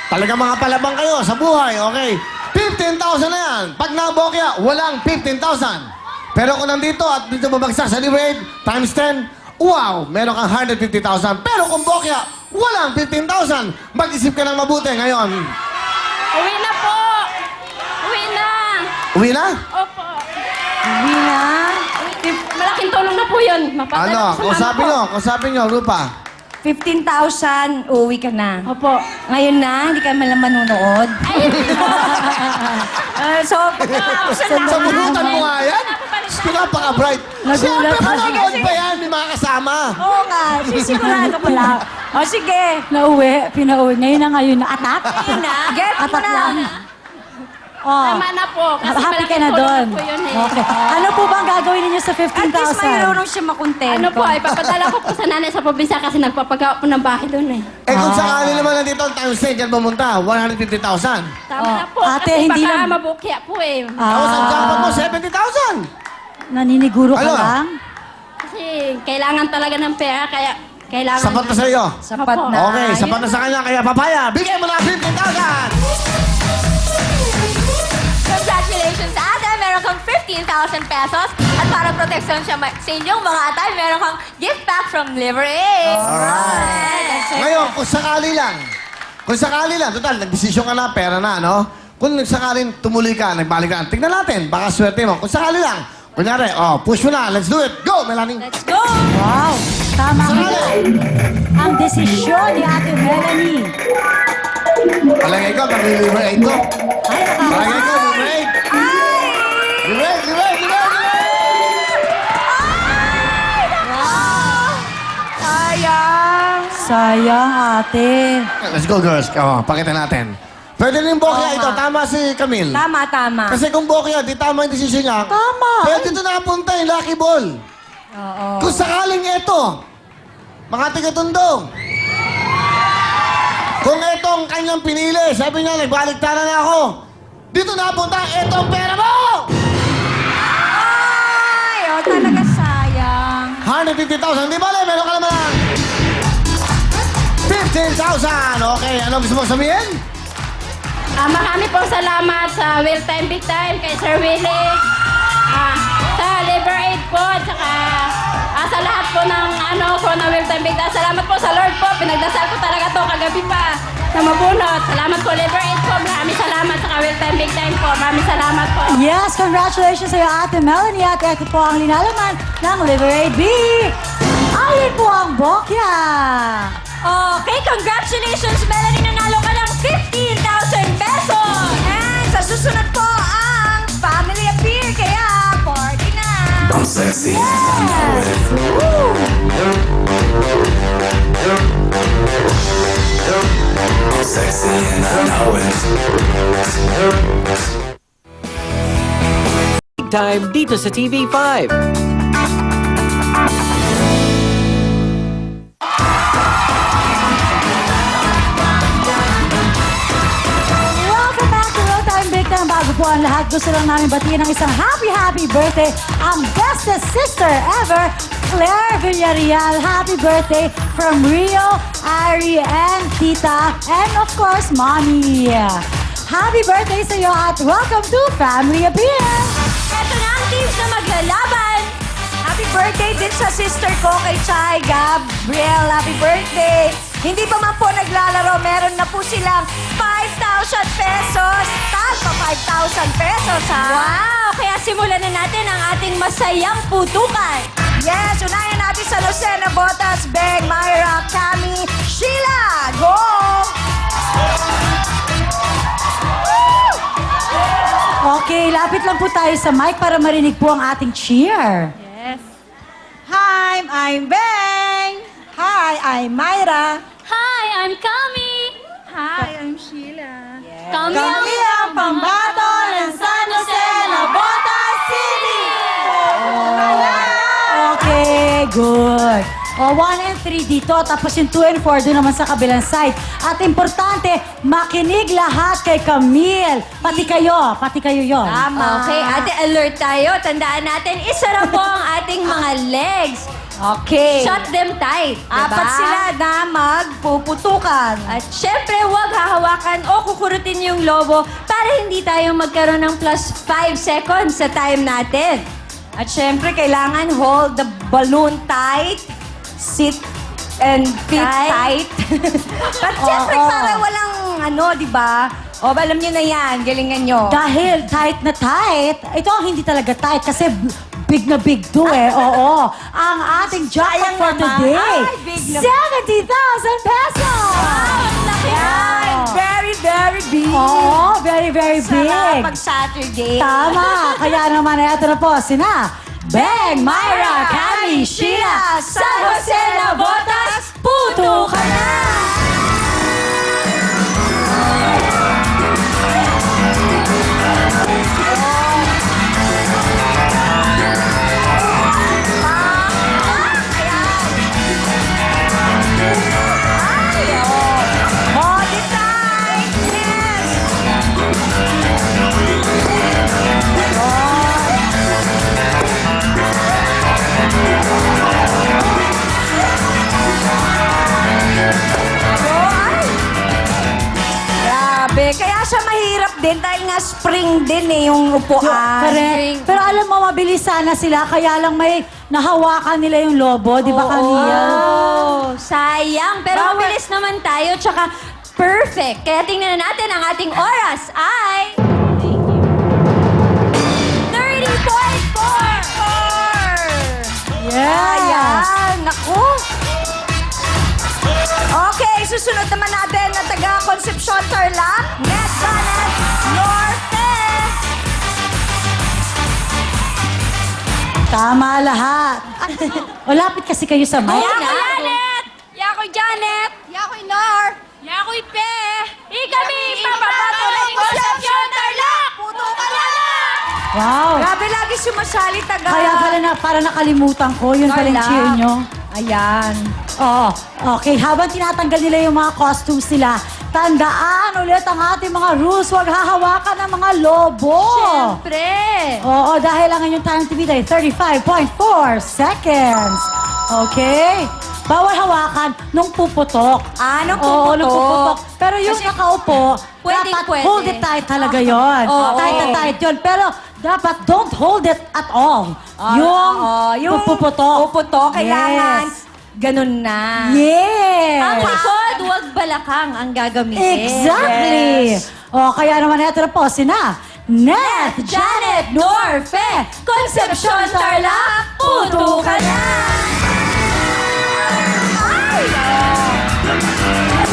talaga mga palabang kayo sa buhay, okay? 15,000 na yan. Pag nabokya, walang 15,000. Pero kung nandito at dito babagsak sa liver aid, times 10, wow, meron kang 150,000. Pero kung bokya, walang 15,000. Mag-isip ka ng mabuti ngayon. Uwi na po. Uwi na. Uwi na? Opo. Hindi na. Malaking tulong na po yun. Mapadala Ano? ko sa mama ko. Kung sabi nyo, Rupa. 15,000, uwi ka na. Opo. Ngayon na, hindi ka malang manunood. So, Sa bunutan mo nga yan? Pinapaka-bright. Nagulat Siyempre, ako. manonood pa yan, may mga kasama. Oo nga, sisigurado ko lang. O sige, Pinauwi. Ngayon na ngayon na. Atak? ayun na. Get mo Atak na. lang. Oh. Tama na po. Kasi Happy ka malaking na tulong doon. po yun eh. Okay. Ano po bang gagawin ninyo sa At least 15,000? mayroon siya makontento. Ano po, ipapadala ko po sa nanay sa probinsya kasi nagpapagawa po ng bahay doon eh. Eh kung sakali naman nandito ang times 10, dyan pumunta, 150,000. Tama Oh, na po. ate, kasi hindi baka lang- mabukya po eh. Tapos ang jackpot mo, 70,000. Naniniguro ka Ano? lang? Kasi kailangan talaga ng pera, kaya kailangan... Sapat na sa iyo. Sapat Opo. na. Okay, sapat na sa kanya, kaya papaya, bigay mo na 15,000. Congratulations sa ate! Meron kang 15,000 pesos at para proteksyon siya sa inyong mga atay, meron kang gift pack from Liver Aid. Alright! Ngayon, kung sakali lang, total, nagdesisyon ka na, pera na, no? Kung nagsakaling tumuloy ka, nagbalik ka, tignan natin, baka swerte mo. Kung sakali lang, kunyari, push mo na, let's do it. Go, Melanie. Let's go! Wow! Tama Sakali. ang desisyon ni Ate Melanie. Palagay ko, mag-liver aid ko. Ay, Palagay ko, liver aid. Liver aid, liver aid, liver aid, liver aid. Sayang! sayang, ate. Let's go, girls. Pakita natin. Pwede rin bokya ito. Tama si Camille. Tama, tama. Kasi kung bokya, di tama yung desisyon niya. Tama. Pwede dito nakapunta yung lucky ball. Kung sakaling ito, mga tigatundong, kung ito ang kanyang pinili, sabi niya, nagbaliktaran na ako. Dito napunta, ito ang pera mo! Ay, talaga sayang. 150,000. Di ba, meron ka naman lang 15,000. Okay, ano gusto mo sabihin? Marami pong salamat sa Will Time Big Time, kay Sir Willie, sa Liver Aid po, at saka sa lahat po ng na Will Time Big Time. Salamat po sa Lord po, pinagdasal ko talaga to kagabi pa na mabunot. Salamat po Liver Aid po, maraming salamat sa Will Time Big Time po, maraming salamat po. Yes, congratulations sa iyo, Ate Melanie. At ito po ang linalaman ng Liver Aid B. Alin po ang bokya. Okay, congratulations, Melanie. Nanalo ka ng 15,000 pesos. And sa susunod po ang Family Appear. Kaya, party na. I'm sexy. I'm sexy and I know it. Big time dito sa TV5. Welcome back to Real Time Big Time. Bago po ang lahat, gusto lang namin batiin ng isang happy birthday ang bestest sister ever, Claire Villarreal. Happy birthday from Rio, Ari, and Tita, and of course, Mommy. Happy birthday sa iyo at welcome to Family Appeal. Ito na ang teams na maglalaban. Happy birthday din sa sister ko kay Chay Gabriel. Happy birthday. Hindi pa man po naglalaro, meron na po silang 5,000 pesos. Tagpa 5,000 pesos, ha? Wow! kaya simulan na natin ang ating masayang putukan. Yes, unahin natin sa Lucena Botas, Beng, Myra, Cami, Sheila. Go! Okay, lapit lang po tayo sa mic para marinig po ang ating cheer. Yes. Hi, I'm Beng. Hi, I'm Myra. Hi, I'm Kami. Hi, I'm Sheila. Kami, Kami ang pambato ng San Jose Botas City. Okay, good. O, 1 and 3 dito, tapos yung 2 and 4 doon naman sa kabilang side. At importante, makinig lahat kay Camille. Pati kayo yon. Okay, ate, alert tayo. Tandaan natin, isara po ang ating mga legs. Okay. Shut them tight. Apat diba? sila na magpuputukan. At syempre, huwag hahawakan o kukurutin yung lobo para hindi tayo magkaroon ng plus 5 seconds sa time natin. At syempre, kailangan hold the balloon tight, sit and feet Tight. tight. But syempre, Oo. para walang di ba? O, alam nyo na yan, galingan nyo. Dahil tight na tight, ito ang hindi talaga tight kasi big na big to eh. Oo. Ang ating jackpot Sayang for naman. today, Ay, big na- 70,000 pesos! Yan, very, very big. Oo, very, very big. Sarap pag Saturday. Tama. Kaya naman, ito na po, sina Beng, Myra, Cami, Sheila, San Jose Botas, puto ka na! Body tightness. Grabe. Kaya siya mahirap din dahil nga spring din yung upuan. Correct. Pero alam mo, mabilis sana sila, kaya lang may nahawakan nila yung lobo, di ba kanina? Oh, sayang. Pero mabilis naman tayo, tsaka perfect. Kaya tingnan na natin ang ating oras ay... 30.4! Ayan, naku. Okay, susunod naman natin na taga Concepcion Tarlac, Net Janet Norte. Tama lahat. O, lapit kasi kayo sa mic. Janet! Yakoy Janet! Yakoy Nor! Yakoy Pe! Ikami! Papapato ng Concepcion Tarlac! Puto ka na! Wow. Grabe lagi sumasali taga. Kaya pala na, para nakalimutan ko, yun pala yung Tarlac. cheer nyo. Ayan. Oo. Okay, habang tinatanggal nila yung mga costumes nila, tandaan ulit ang ating mga rules. Huwag hahawakan ng mga lobo. Siyempre! Oo, dahil ang inyong time to beat ay 35.4 seconds. Okay? Bawal hawakan nung puputok. Nung Oo, nung puputok. puputok. Pero yung Kasi nakaupo, pwedeng dapat pwede. hold it tight talaga yon. Oo. Tight na tight yun. Pero dapat don't hold it at all. Yung puputok. Puputok, kailangan Yes. ganun na. Yes. Ang likod, huwag balakang ang gagamitin. Exactly. Yes. O, kaya naman ito na po, sina Net, Janet, Norfe, Concepcion, Tarlac, puto ka na!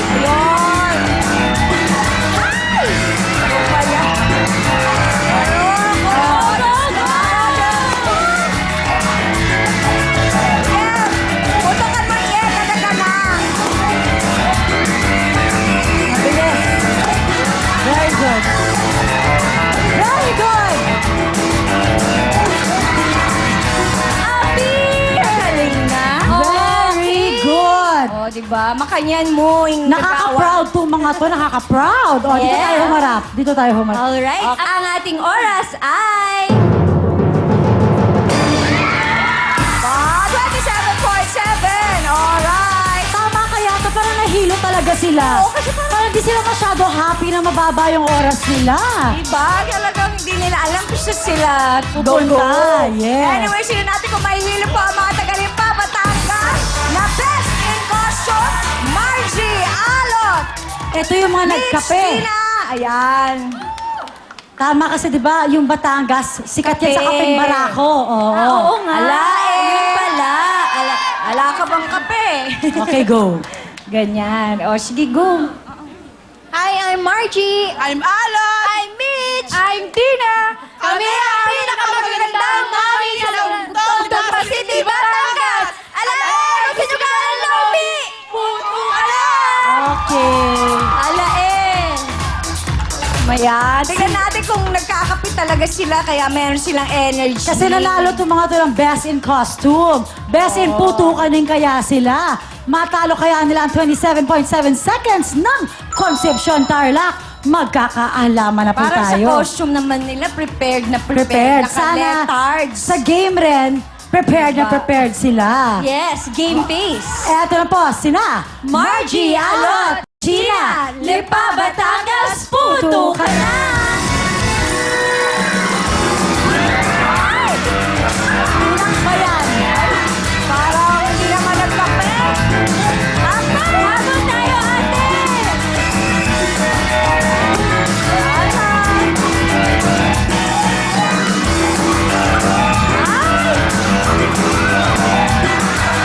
Ayun. Ay! Ano ba yan? Yes! Putokan mo yan, talaga na. Mabilis. Very good. Very good. Abi! Galing na. Very good. Oh, diba? Makanyan mo. Nakaka-proud tong mga to, nakaka-proud. O, dito Yeah. tayo humarap. Dito tayo humarap. Alright, ang ating oras ay... 27.7. Alright. Tama kaya to, parang nahilo talaga sila. Oo, kasi parang di sila masyado happy na mababa yung oras nila. Diba? Talagang hindi nila alam kung saan sila Pupunta, yes. Anyway, sino natin kung mahihilo po ang mga Tagalimpa, Batangas, na Best in Costume, Margie Alot. Ito yung mga nagkape. Mitch Tina. Ayan. Tama kasi, di ba, yung Batangas, sikat yan sa Kape. kapeng barako. Oo. Oo nga. Ala, Yun pala. Ala ka bang kape? Okay, go. Ganyan. O, sige, go. Hi, I'm Margie. I'm Alan! I'm Mitch. I'm Tina. Kami ang pinakamagandang mami sa Tondo City, Batangas. Alam, sinugalan lobi. Puto alam. Okay. Alain. Mayan. Tingnan natin kung nagkakapit talaga sila, kaya meron silang energy. Kasi nanalo itong mga ito ng Best in Costume. Best in Putukan din kaya sila. Matalo kaya nila ang 27.7 seconds ng Concepcion Tarlac. Magkakaalaman na po Para sa tayo. costume naman nila, prepared na Prepared. Sana Naka-letards. sa game rin, prepared na prepared sila. Yes, game face. Eto na po, sina Margie Alot, Gina Lipa Batangas, puto ka na! Ilang ba yan? Parang hindi naman nagkape. Habang tayo, ate!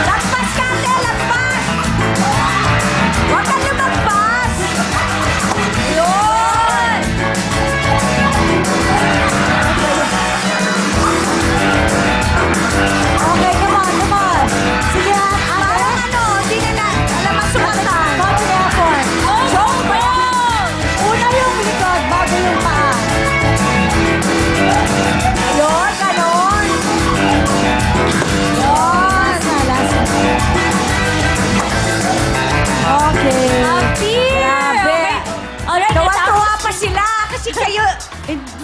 Lagpas ka, ate! Lagpas! Huwag ka lumagpas! Yun! Okay, come on, come on. Sige, Parang ate. ano, hindi nila alam ang sumatan. Konting effort. Joke ball! Una yung likod, bago yung paa. Yun, ganon. Yun. Last na. Okay. Grabe. Alright, Tuwa-tuwa pa sila kasi kayo...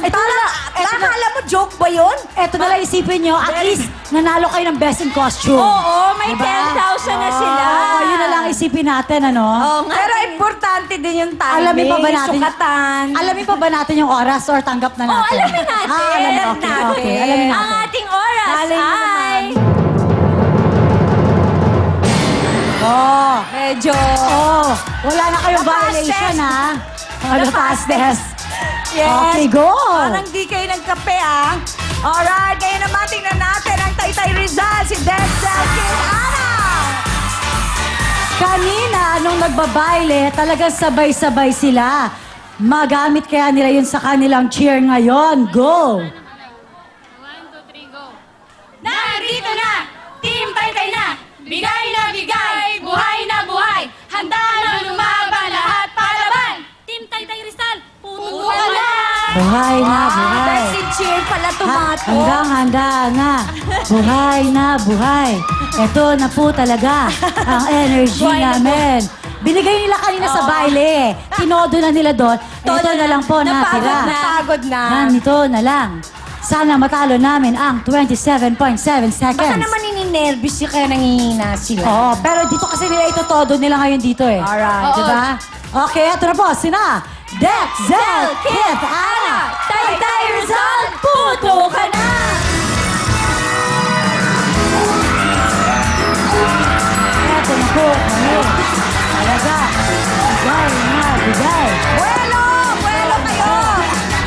Parang, akala mo joke ba yun? Eto na lang isipin nyo, at least nanalo kayo ng Best in Costume. Oo, may Diba? 10,000 na sila. Oo, yun na lang isipin natin, ano? Oo nga. Pero importante din yung timing. Alamin pa ba natin? Sukatan. Alamin pa ba natin yung oras or tanggap na natin? alamin natin. Alamin, okay, okay. Alamin Ang natin. ating oras Malay mo ay... Oh, Medyo... oh, wala na kayong The violation, fastest. ha? Oh, the The fastest. Yes. Okay, go. Parang di kayo nagkape, ah. Alright, ngayon naman tingnan natin ang Taytay Rizal, si Denzel Kid Ana. Kanina, nung nagbabaile, talagang sabay-sabay sila. Magamit kaya nila yun sa kanilang cheer ngayon. Go! Nandito na! Team Taytay na! Bigay na bigay! Buhay na buhay! Handa na lumaban lahat palaban! Team Taytay Rizal! Puto ka na! Buhay na, buhay. Best in cheer pala tumato. Handa na. Buhay na, buhay. Ito na po talaga ang energy Buhay na po. namin. Binigay nila kanina sa baile. Tinodo na nila doon. Ito na lang po natira. Napagod na. Ganito na lang. Sana matalo namin ang 27.7 seconds. Baka naman ininervous yung kaya nangihina sila. Oo, pero dito kasi nila itotodo nila ngayon dito eh. Alright. Diba? Okay, ito na po. Sina Denzel Kid Ana. Taytay Rizal! Puto ka na! Ito na po kami. Talaga. Bigay na, bigay. Buelo! Buelo kayo!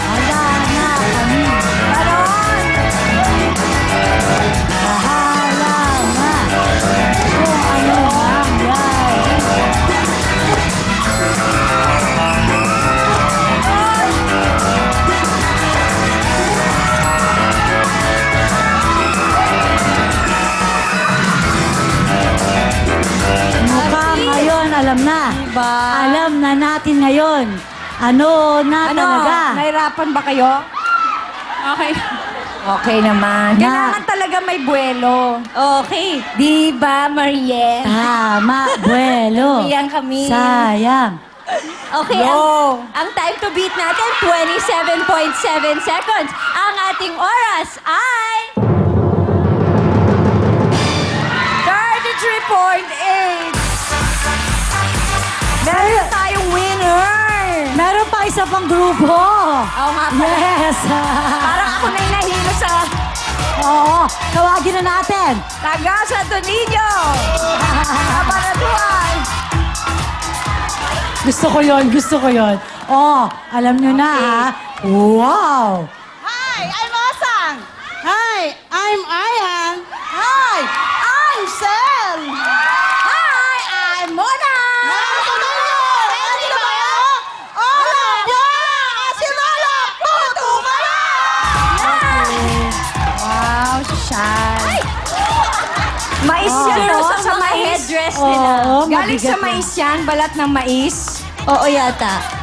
Wala na kami. Ganon! Bahala na. Kung ano mangyari. Mukhang ngayon, alam na. Diba? Alam na natin ngayon. Ano na Ano? talaga. Nahirapan ba kayo? Okay. Okay naman. Na- Kailangan talaga may buwelo. Okay. Di ba, Mariette? Tama, buwelo. Iyan kami. Sayang. Okay, ang time to beat natin, 27.7 seconds. Ang ating oras ay... 33.8. Meron tayong winner. Meron pa isa pang grupo. Oo nga pala. Yes. Parang ako na yung nahilo sa Oo, tawagin na natin. taga Santo Niño. Kabanatuan. Gusto ko yon, gusto ko yon. Oh, alam nyo na ha, Wow! Hi, I'm Osang. Hi, I'm Ayan. Hi, I'm Sel. Hi, I'm Mona. Ready na ba kayo? Si Lola, puto ka na! Wow, shy. Mais yan, Siguro no? sa Mga mais. headdress Oo, nila. Galing mabigat sa mais yan, balat ng mais. Oo yata.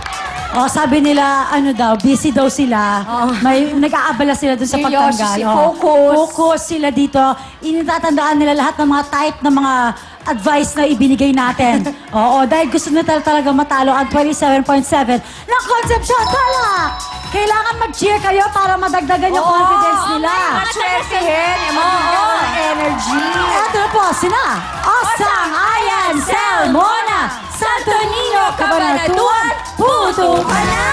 Oh, sabi nila, ano daw, busy daw sila. May nag-aabala sila dun sa Seryoso, pagtanggal. focus. Focus sila dito. Initatandaan nila lahat ng mga type ng mga advice na ibinigay natin. Oo, dahil gusto nila talaga matalo ang 27.7 ng Concepcion Talak. Kailangan mag-cheer kayo para madagdagan yung confidence nila. Maswertihin, mabigyan ng energy. Ito na po, sina Osang, Ayan, Sel, Mona, Santo Niño, Cabanatuan, Puto ka na!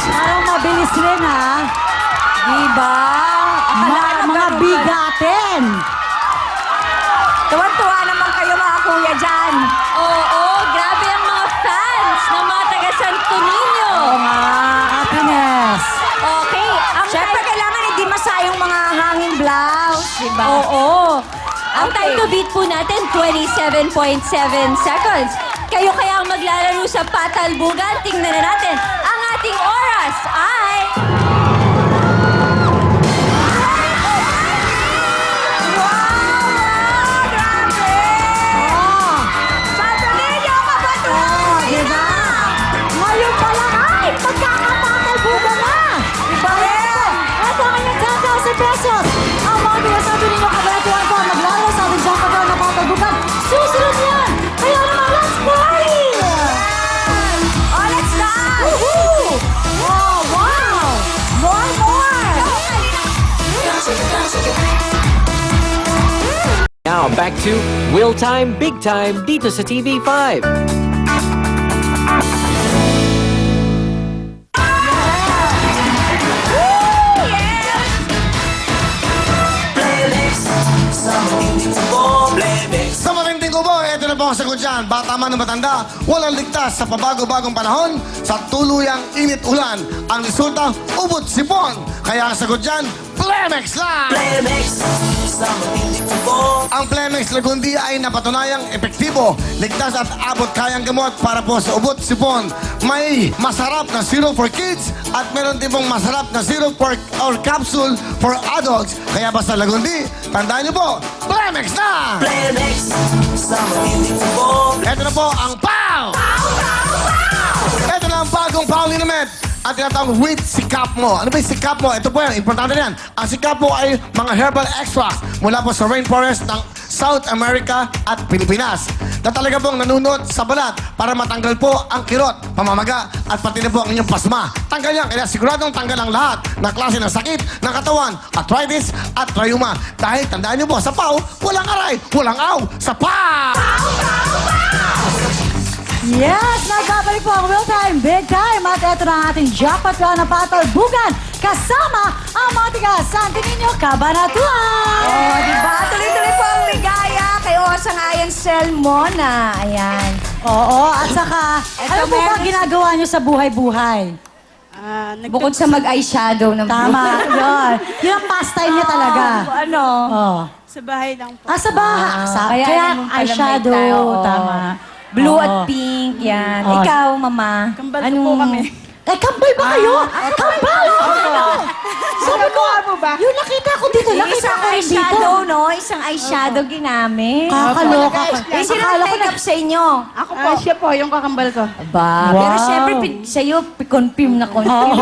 Parang mabilis rin, ha? Diba? Mga bigatin. Tuwan-tuwa naman kayo mga kuya dyan. Oo, grabe ang mga fans ng mga taga Santo Niño. Oo nga, happiness. Okay, ang Siyempre, kailangan hindi masayong mga hanging blouse. Diba? Oo. Ang Okay. time to beat po natin, 27.7 seconds. Kayo kaya ang maglalaro sa patalbugan. Tingnan na natin. Ang ating oras ay... Santo Niño, kabatuan! Oh, diba? Ngayon pa lang, ay, magkakapatalbugan na. Diba? Ito ang inyong 10,000 pesos. Ang mga bilang Santo Niño, Cabanatuan po, maglalaro sa ating Jackpot na patalbugan. Susunod yan. Kaya naman, let's party! Oh, let's dance! Woohoo! Wow, wow! More! Now back to Will Time Big Time dito sa TV5. Sa matinding kubo, ito na po ang sagot dyan. Bata man o matanda, walang ligtas sa pabago-bagong panahon. Sa tuluyang init ulan, ang resulta, ubot sipon. Kaya ang sagot dyan, Plemex lang! Ang Plemex Lagundi ay napatunayang epektibo, ligtas at abot kayang gamot para po sa ubot sipon. May masarap na syrup for kids at meron din pong masarap na syrup or capsule for adults. Kaya basta Lagundi, tandaan niyo po, Plemex na! Ito na po ang POW! Ito na ang bagong POW liniment. Ang tinatawag with sikap mo. Ano ba yung sikap mo? Ito po yan, importante yan. Ang sikap mo ay mga herbal extracts mula po sa rainforest ng South America at Pilipinas na talaga pong nanunod sa balat para matanggal po ang kirot, pamamaga at pati na po ang inyong pasma. Tanggal yan, kaya siguradong tanggal ang lahat ng klase ng sakit ng katawan, arthritis at rheuma. Dahil tandaan niyo po, sa POW, walang aray, walang aw, sa POW! Yes, nagbabalik po ang Real Time, Big Time. At ito na ang ating jackpot na patalbugan kasama ang mga tiga Santo Niño, Cabanatuan. Oh, diba? Tuloy-tuloy po ang ligaya kay Osang Ayan Sel Mona. Ayan. Oo, at saka, ano po ba meron- ginagawa nyo sa buhay-buhay? Bukod sa mag-eyeshadow ng Tama, yun. Yun ang pastime niya talaga. Ano? Oh. Sa bahay lang po. Sa baha. kaya Kaya naman pala may eyeshadow. tayo, oo. Tama. Blue Oo. at pink, yan. Oh. Ikaw, mama. Kambal po kami. Eh, kambal ba kayo? Kambal! Sabi ko, mo ba? yung nakita ko dito, nakita Isang ko rin dito. eyeshadow, no? Isang eyeshadow ginamit. Kakaloka ka. Eh, sino Akala ko nag-makeup sa inyo? Ako po. siya po, yung kakambal ko. Ba, Wow. pero syempre, sa'yo, confirm na confirm.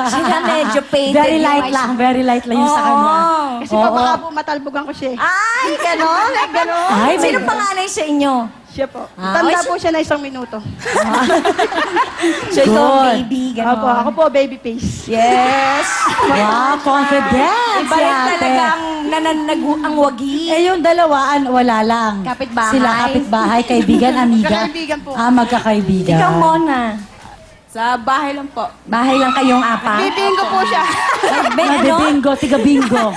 Sila medyo painted. Very yung light eyes- lang, very light lang yung sa kanya. Oo. Kasi po baka po matalbugan ko siya eh. Ay, gano'n? Like gano'n? Ay, may- Sino panganay sa inyo? Siya po. Ah, Tanda okay, po siya na 1 minuto. So, ikaw ang Good. baby, Opo, gano'n. ako po baby face. Yes! Wow, confident Iba si rin ate. talaga ang wagi. Eh, yung dalawaan, wala lang. Kapitbahay. Sila kapitbahay, kaibigan, amiga. Magkakaibigan po. Magkakaibigan. Ikaw, Mona. Sa bahay lang po. Bahay lang kayong apat. Bibingo po siya. Mabibingo, tiga-bingo.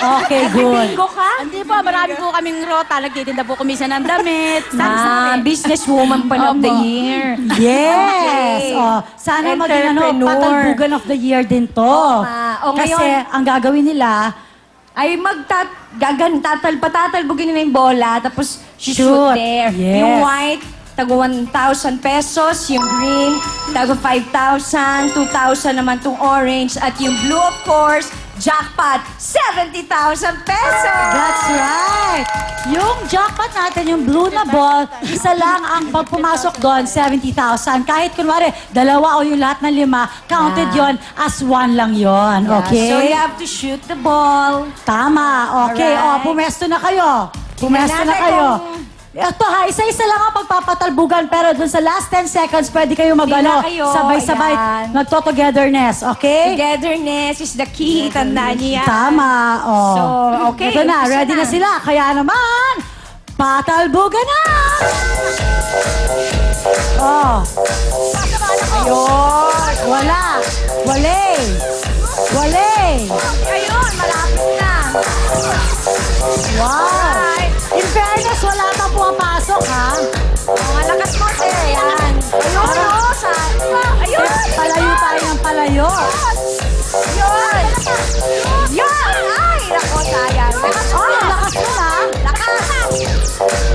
Okay, good. Bingo ka? Hindi po, marami po kaming rota. Nagtitinda po kami ng damit. Businesswoman pa of the year. Yes! Okay. Oh, sana maging Entrepreneur. patalbugan of the year din to. nga. O, Kasi ngayon- ang gagawin nila, Ay patatalbugin nila yung bola, tapos shoot Shoot. there. Yes. Yung white, tago 1,000 pesos. Yung green, tago 5,000. 2,000 naman tong orange. At yung blue, of course, jackpot, 70,000 pesos! that's right! Yung jackpot natin, yung blue na ball, isa lang ang pag pumasok doon, 70,000. Kahit kunwari, dalawa o yung lahat ng 5, counted yon as 1 lang yon. Okay? So you have to shoot the ball. Tama. Okay. Alright. Pumesto na kayo. Pumesto na natin kayo. kung- Ito ha, isa-isa lang ang pagpapatalbugan, pero dun sa last 10 seconds, pwede kayo Pila kayo, sabay-sabay, ayan. magto-togetherness, okay? Togetherness is the key. Tandaan niyo yan. Tama, oh. So, okay, Ito na, umpisa ready na na. sila. Kaya naman, patalbugan na! Oh. Ayun. Wala. Wale. Wale. Ayun, malapit na. Wow. In fairness, wala pa pumapasok, ha? Ang lakas mo, te. Yan. Ayun, o. Ayun. Palayo tayo ng palayo. Yun. Yun. Ay, nako, sayang. Lakas mo. Oh, lakas mo na. Lakas.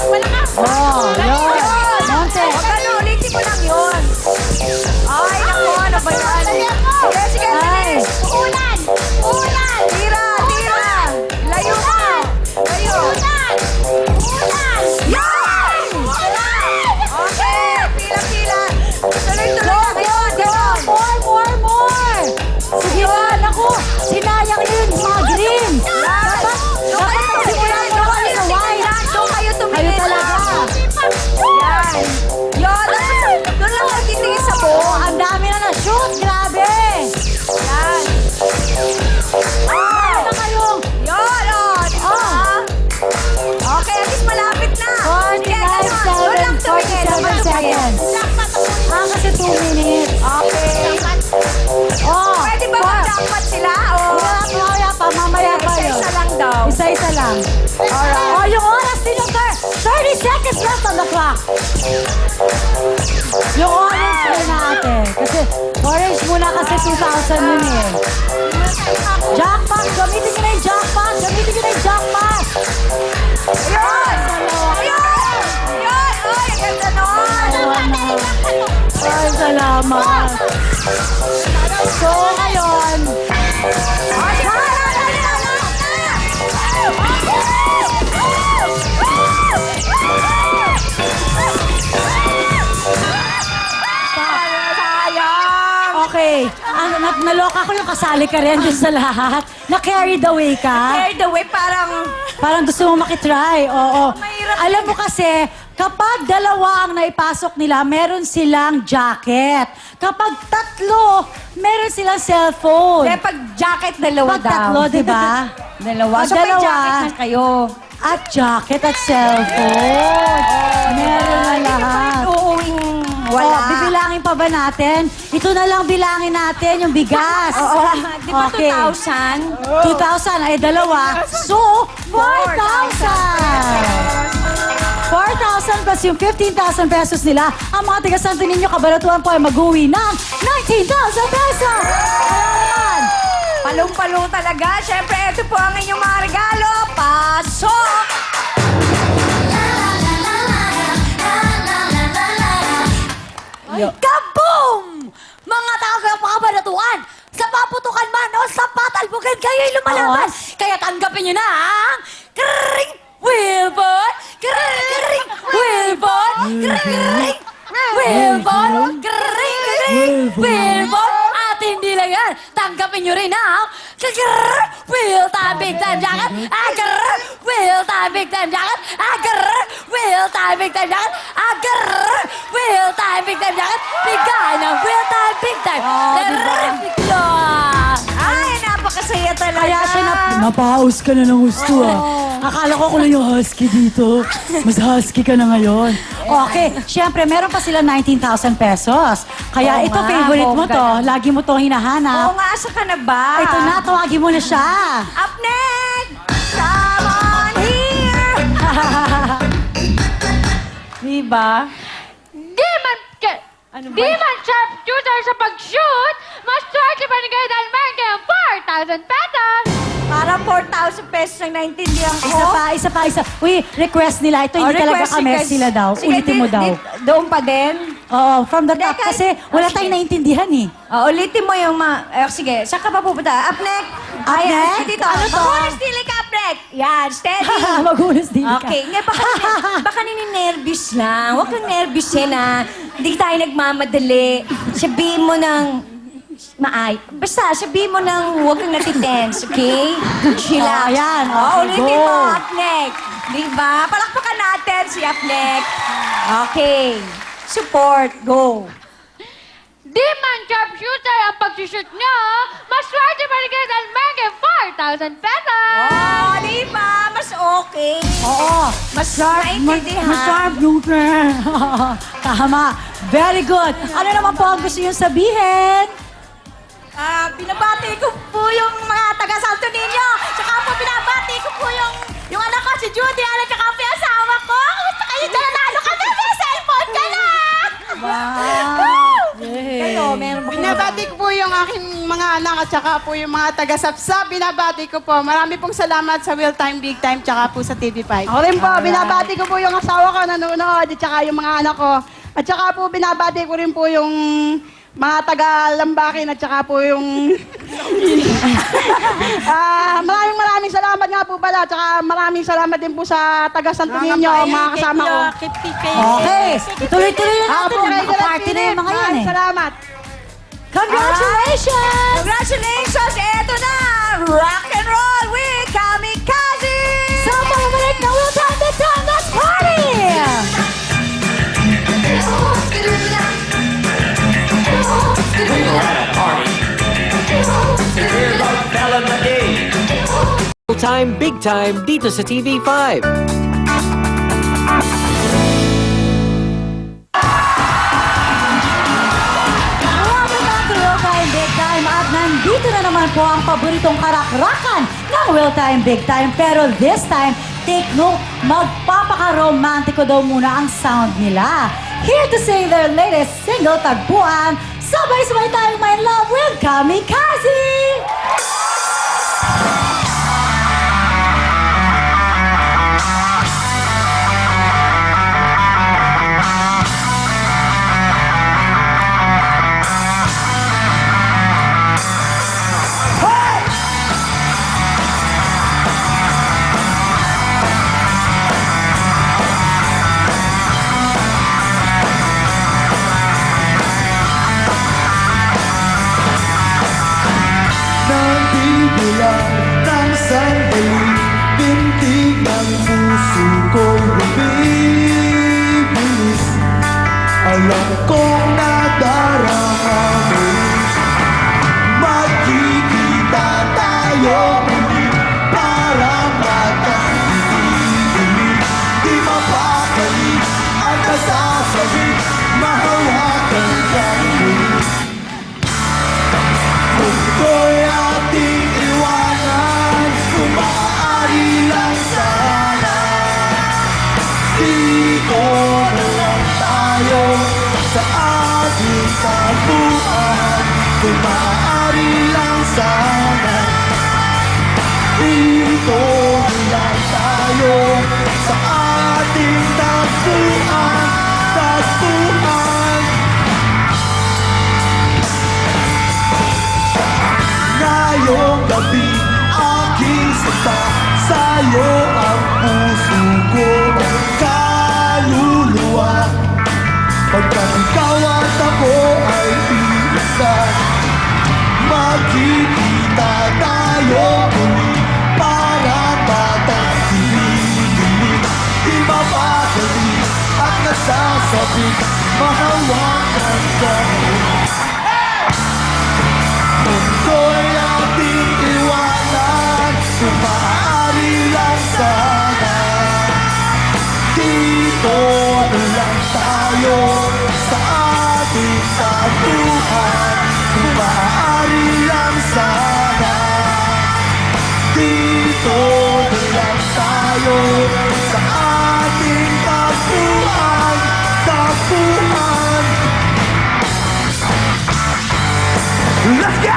Malakas. Oh, yun. Monte. Huwag ganun, ulitin mo lang yun. Ay, nako, ano ba yan? Sige, sige, Ay. bilis. Ulan. Ulan. Tira, tira. Layo ka. Layo. Ulan. Ulan. Yan! Okay, pila-pila. Tuloy-tuloy na yun. Ganon. More. Sige ba, naku. Sinayang yun, mga green. Dapat magsimula mo na kayo sa white. Doon kayo Kayo tumingin. talaga. Yan. Yun. Doon lang kayo titingin sa buo. Ang dami na na-shoot. Grabe. Yan. Ano na kayong Yun, oh. Di ba? Okay, at least malapit na. 49 Doon lang tumingin. Doon lang tumingin. seconds. Kasi 2 minutes. Okay. Oh. Pwede ba mag-jackpot sila? O Mamaya pa, mamaya pa yun. isa-isa lang daw? Isa-isa lang. Alright. Oh, yung oras din yung 30 seconds left on the clock. Yung orange na natin. Kasi orange muna kasi 2,000 yun eh. Jackpot! Gamitin nyo na yung jackpot! Gamitin nyo na yung jackpot! Yun! Yun! Yun! Oy, ang ganda nun! Ay, salamat. So, ngayon, Oh, di ba? Sayang! okay. Naloka ko yung kasali ka rin dun sa lahat. Na-carried away ka. Carried away, parang... Parang gusto mo makitry. Oo. Mahirap. Alam mo kasi, kapag dalawa ang naipasok nila, meron silang jacket. Kapag tatlo, meron silang cellphone. Kaya pag jacket, dalawa Pag daw. tatlo, di ba? Dalawa. Pag So, may dalawa, jacket na kayo. at jacket at cellphone. Meron na lahat. Uuwing wala. Oh, bibilangin pa ba natin? Ito na lang bilangin natin, yung bigas. Oo. Di ba Okay. 2,000? 2,000 ay dalawa. So, 4,000! 4,000 plus yung 15,000 pesos nila. Ang mga taga Santo Niño, Cabanatuan po ay mag-uwi ng 19,000 pesos! Ano naman? Palong-palo talaga. Siyempre, ito po ang inyong mga regalo. Pasok! Kaboom! Mga taga-Kabanatuan, sa paputukan man o sa patalbugan kayo'y lumalaban. Kaya tanggapin nyo na ang Kring Wilbon! Kring Wilbon! Kring Wilbon! Kring Wilbon! At hindi lang yan, tanggapin nyo rin ang Will Time Big Time Jacket! Will Time Big Time Jacket! Real time, big time jacket. Real time, big time jacket. Bigay ng real time, big time. Bigla. Ay, napakasaya talaga. Kaya siya napahaus ka na ng gusto Akala ko lang yung husky dito. Mas husky ka na ngayon. Okay, syempre, meron pa sila 19,000 pesos. Kaya Oo ito, nga, favorite mo bongga to. na. Lagi mo to Oo hinahanap. nga, asa ka na ba? Ito na, tawagin mo na siya. Up next! Someone here! Diba? Di man, di man sharpshooter sa pag-shoot, mas swerte pa ni Kuya Dalmar kaya 4,000 pesos. Parang 4,000 pesos ang naintindihan ko. Isa pa. Uy, request nila. Ito, hindi talaga kami sila daw. Ulitin mo daw. Doon pa din? Oo, from the top. Teka, Kasi wala tayong naintindihan eh. Ulitin mo yung sige, saan ka pa pupunta? Up next? Up next? Dito. Ano to? Magulas dili ka, up next. Yan, steady. Magulas din ka. Okay, nga baka nininervous lang. Huwag kang nervous yan Hindi tayo nagmamadali. Sabihin mo ng basta sabihin mo ng huwag kang natitense, okay? Chillax. Ayan, okay, ulitin go. mo, Upnek. Diba? Palakpakan natin si Upnek. Okay. Support, go. Di man sharpshooter ang pag-shoot nyo, mas swerte pa ni Kuya Dalmar kaya 4,000 pesos. Diba? Mas okay. Oo. Mas Mas maintindihan. sharp yung friend. Tama. Very good. Ano naman po ang gusto niyong sabihin? Binabati ko po yung mga taga Santo Niño. Tsaka po binabati ko po yung anak ko, si Judy. Tsaka po yung asawa ko. Kumusta kayo dyan? Nanalo ka na! May cellphone ka na! Kayo, meron ba Binabati ko po yung aking mga anak at saka po yung mga taga-sapsap. Binabati ko po. Marami pong salamat sa Real Time, Big Time, tsaka po sa TV5. Ako rin po, binabati ko po yung asawa ko nanonood at saka yung mga anak ko. At saka po binabati ko rin po yung mga taga-Lambakin at saka po yung... maraming salamat nga po pala. At saka maraming salamat din po sa taga-Santo Niño, mga kasama ko. Okay. Tuloy-tuloy na natin. Nakaparty na yung mga yan eh. Salamat. Congratulations! Congratulations! Eto na! Rock and roll with Kamikaze! Sa pamabalik na Will Time Big Time, let's party! Real Time Big Time dito sa TV5. Welcome back to Real Time Big Time at nandito na naman po ang paboritong karakrakan ng Real Time Big Time. Pero this time, take note, magpapaka-romantiko daw muna ang sound nila. Here to sing their latest single, Tagpuan, sabay-sabay tayong may love with Kamikaze! Nagbibilang ng sandali, bintig ng puso ko'y bumibilis. Alam kong nadarama mo, magkikita tayo muli para magkahilig. Di mapakali ang nasasabi, mahawakan ka muli. Mundo'y ating iwanan, kung maaari lang sana. Dito na lang tayo sa ating tagpuan, kung maaari lang sana. Dito na lang tayo sa ating tagpuan, tagpuan. Ngayong gabi, aking sita, sa'yo ang puso ko, kaluluwa. Pagkat ikaw at ako ay iisa, magkikita tayo muli ating mahawakan kami. Mundo'y ating iwanan, kung maaari lang sana. Dito na lang tayo sa ating taguhan, kung maaari lang sana. Dito na lang tayo sa ating taguhan, taguhan. Let's go!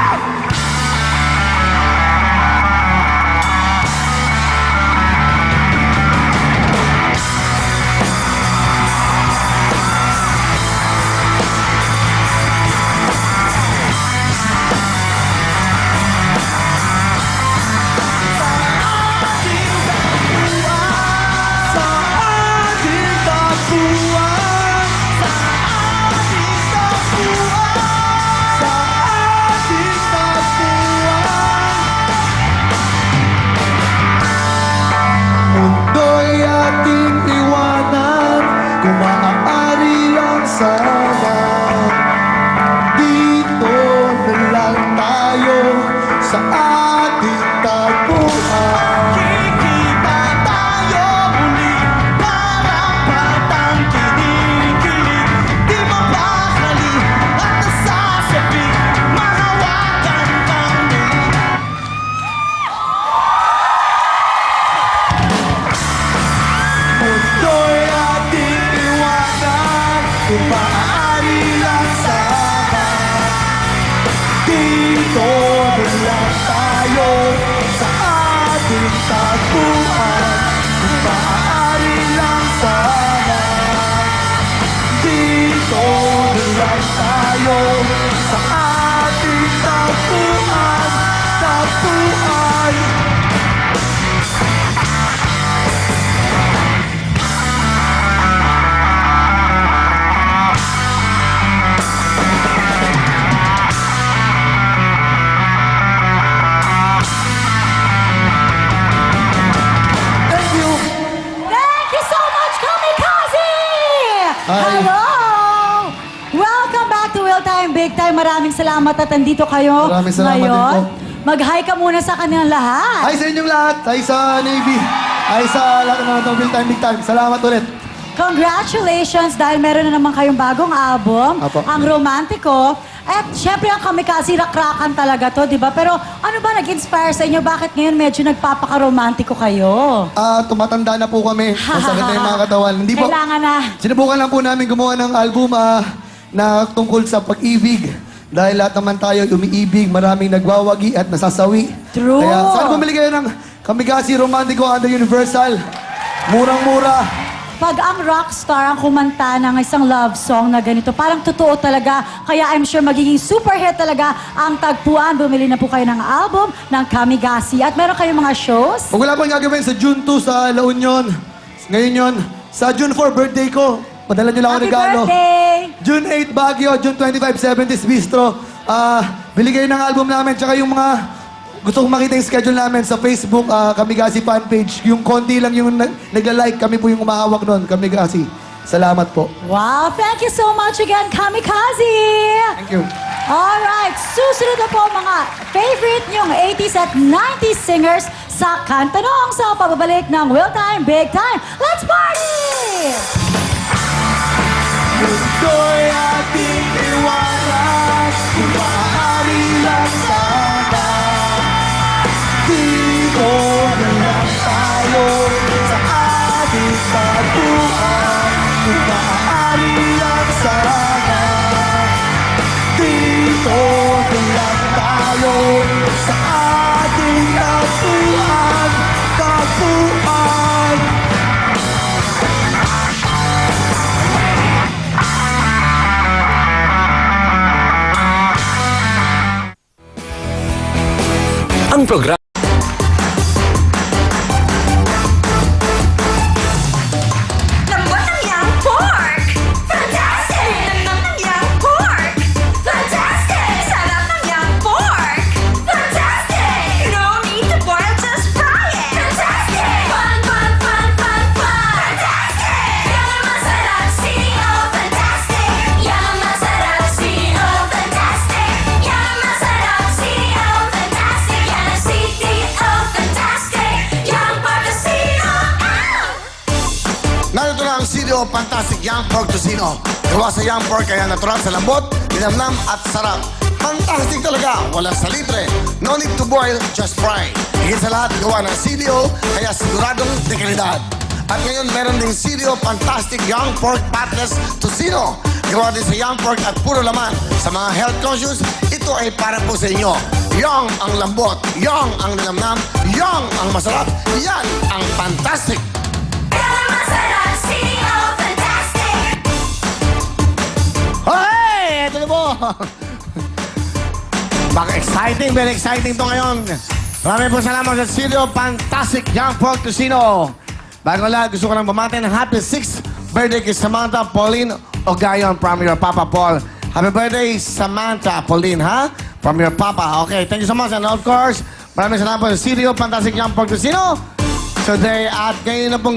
Mundo'y ating iwanan, kung maaari lang sana. Dito na lang tayo sa ating taguhan. Kikita tayo muli, parang batang kinikilig. Di mapakali at nasasabi, mahawakan kami. Mundo'y ating iwanan, kung maaari lang sana. Dito na lang tayo sa ating taguan, kung maaari lang sana. Dito na lang tayo sa ating taguan, taguan. Thank you. Thank you so much, Kamikaze! Hi. Hello! Welcome back to Will Time, Big Time. Maraming salamat at andito kayo Maraming salamat din ngayon. po. Mag-hi ka muna sa kanilang lahat. Hi sa inyong lahat. Hi sa Navy. Hi sa lahat ng mga itong Bill Time, Big Time. Salamat ulit. Congratulations dahil meron na naman kayong bagong album, Apo. ang Romantiko. At syempre ang Kamikaze, rakrakan talaga to, di ba? Pero ano ba nag-inspire sa inyo? Bakit ngayon medyo nagpapaka-romantiko kayo? Tumatanda na po kami. Masakit na yung mga katawan. Hindi po. Kailangan na. Sinubukan lang po namin gumawa ng album na tungkol sa pag-ibig. Dahil lahat naman tayo umiibig, maraming nagwawagi at nasasawi. True. Kaya sana bumili kayo ng Kamikaze Romantico under Universal. Murang-mura. Pag ang rockstar ang kumanta ng isang love song na ganito, parang totoo talaga. Kaya I'm sure magiging super hit talaga ang tagpuan. Bumili na po kayo ng album ng Kamikaze. At meron kayong mga shows? Pag wala pang gagawin sa June 2 sa La Union. Ngayon yon. Sa June 4, birthday ko. Padala nyo lang ako Happy regalo. birthday! June 8, Baguio. June 25, 70s Bistro. Bili kayo ng album namin. Tsaka yung mga gusto kong makita yung schedule namin sa Facebook, Kamikaze fan page. Yung konti lang yung nagla-like. Kami po yung umahawak nun, Kamikaze. Salamat po. Wow, thank you so much again, Kamikaze! Thank you. Alright, susunod na po mga favorite nyong 80s at 90s singers sa Kantanong sa pababalik ng Will Time, Big Time. Let's party! Mundo'y ating iwanan, kung maaari lang sana. Dito na lang tayo sa ating taguan, kung maaari lang sana. Dito na lang tayo sa ating taguan, taguan. Ang programa Lambot ng young pork! Fantastic! Lambot ng young pork! Fantastic! Sarap ng young pork! Fantastic! No need to boil, just fry it! Fantastic! Fun, fun, fun, fun, fun! Fantastic! Yung masarap, sino? Fantastic! Narito na ang CDO Fantastic Young Pork Tocino. Gawa sa young pork kaya natural sa lambot, linamnam at sarap. Fantastic talaga, walang salitre. No need to boil, just fry. Higit sa lahat, gawa ng CDO, kaya siguradong de kalidad. At ngayon, meron ding CDO Fantastic Young Pork Patless Tocino. Gawa din sa young pork at puro laman. Sa mga health conscious, ito ay para po sa inyo. Young ang lambot, young ang linamnam, young ang masarap. Yan ang fantastic. Okay, ito na po. Baka exciting, very exciting to ngayon. Maraming po salamat sa CDO Fantastic Young Pork Tocino. Bago lahat, gusto ko lang bumati ng happy 6th birthday kay Samantha Pauline Ogayon from your Papa Paul. Happy birthday, Samantha Pauline, ha? From your Papa. Okay, thank you so much. And of course, maraming salamat po sa CDO Fantastic Young Pork Tocino. Today at ngayon na pong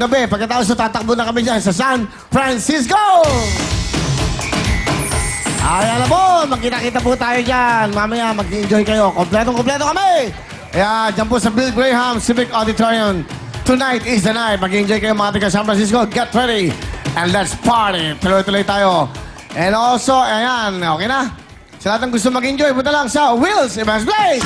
gabi, pagkatapos tatakbo na kami dyan sa San Francisco! Ayan na po, magkita-kita po tayo dyan. Mamaya, mag-enjoy kayo. Kompletong-kompleto kami! Kaya dyan po sa Bill Graham Civic Auditorium. Tonight is the night. Mag-enjoy kayo mga taga San Francisco. Get ready and let's party. Tuloy-tuloy tayo. And also, ayan, okay na? Sa lahat ng gusto mag-enjoy, punta lang sa Will's Events Place!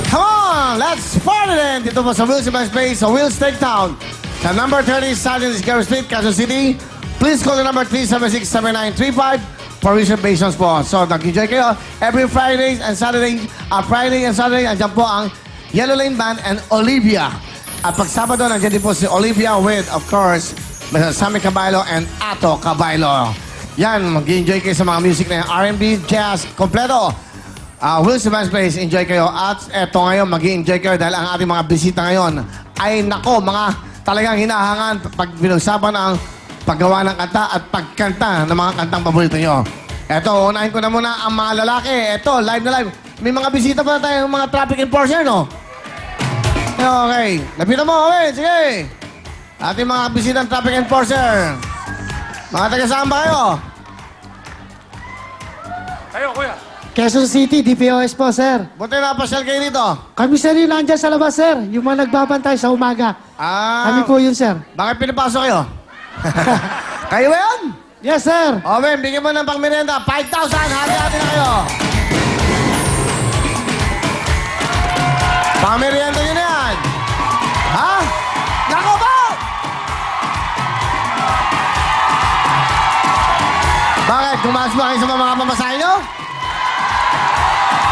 Come on, let's party then! Dito po sa Will's Events Place, sa Will's Steaktown. Sa number 30, Southern Iscaro Street, Quezon City. Please call the number 376-7935 for reservations po. So, nag-enjoy kayo every Friday and Saturday. Andyan po ang Yellow Lane Band and Olivia. At pag Sabado, nandiyan din po si Olivia with, of course, Sammy Caballo and Ato Caballo. Yan, mag-enjoy kayo sa mga music na R&B, jazz, kompleto. Will's Events Place, enjoy kayo. At eto ngayon, mag-enjoy kayo dahil ang ating mga bisita ngayon ay, nako, mga talagang hinahangan pag pinagsapan ang paggawa ng kanta at pagkanta ng mga kantang paborito nyo. Eto, unahin ko na muna ang mga lalaki. Eto, live na live. May mga bisita pa tayo, mga traffic enforcer, no? Okay. Lapitan mo, okay, sige. Ating mga bisitang traffic enforcer. Mga taga saan ba kayo? Quezon City, DPOS po, sir. Buti napasyal kayo dito. Kami, sir, yung nandyan sa labas, sir. Yung mga nagbabantay sa umaga. Kami po yun, sir. Bakit pinapasok kayo? Kayo ba yun? Yes, sir. O, Ben, bigyan mo ng pangmerienda. 5,000. Hati-hati na kayo. Pangmerienda nyo na yan. Ha? Nako po! Bakit? Tumaas ba kayo sa mga pamasahe nyo?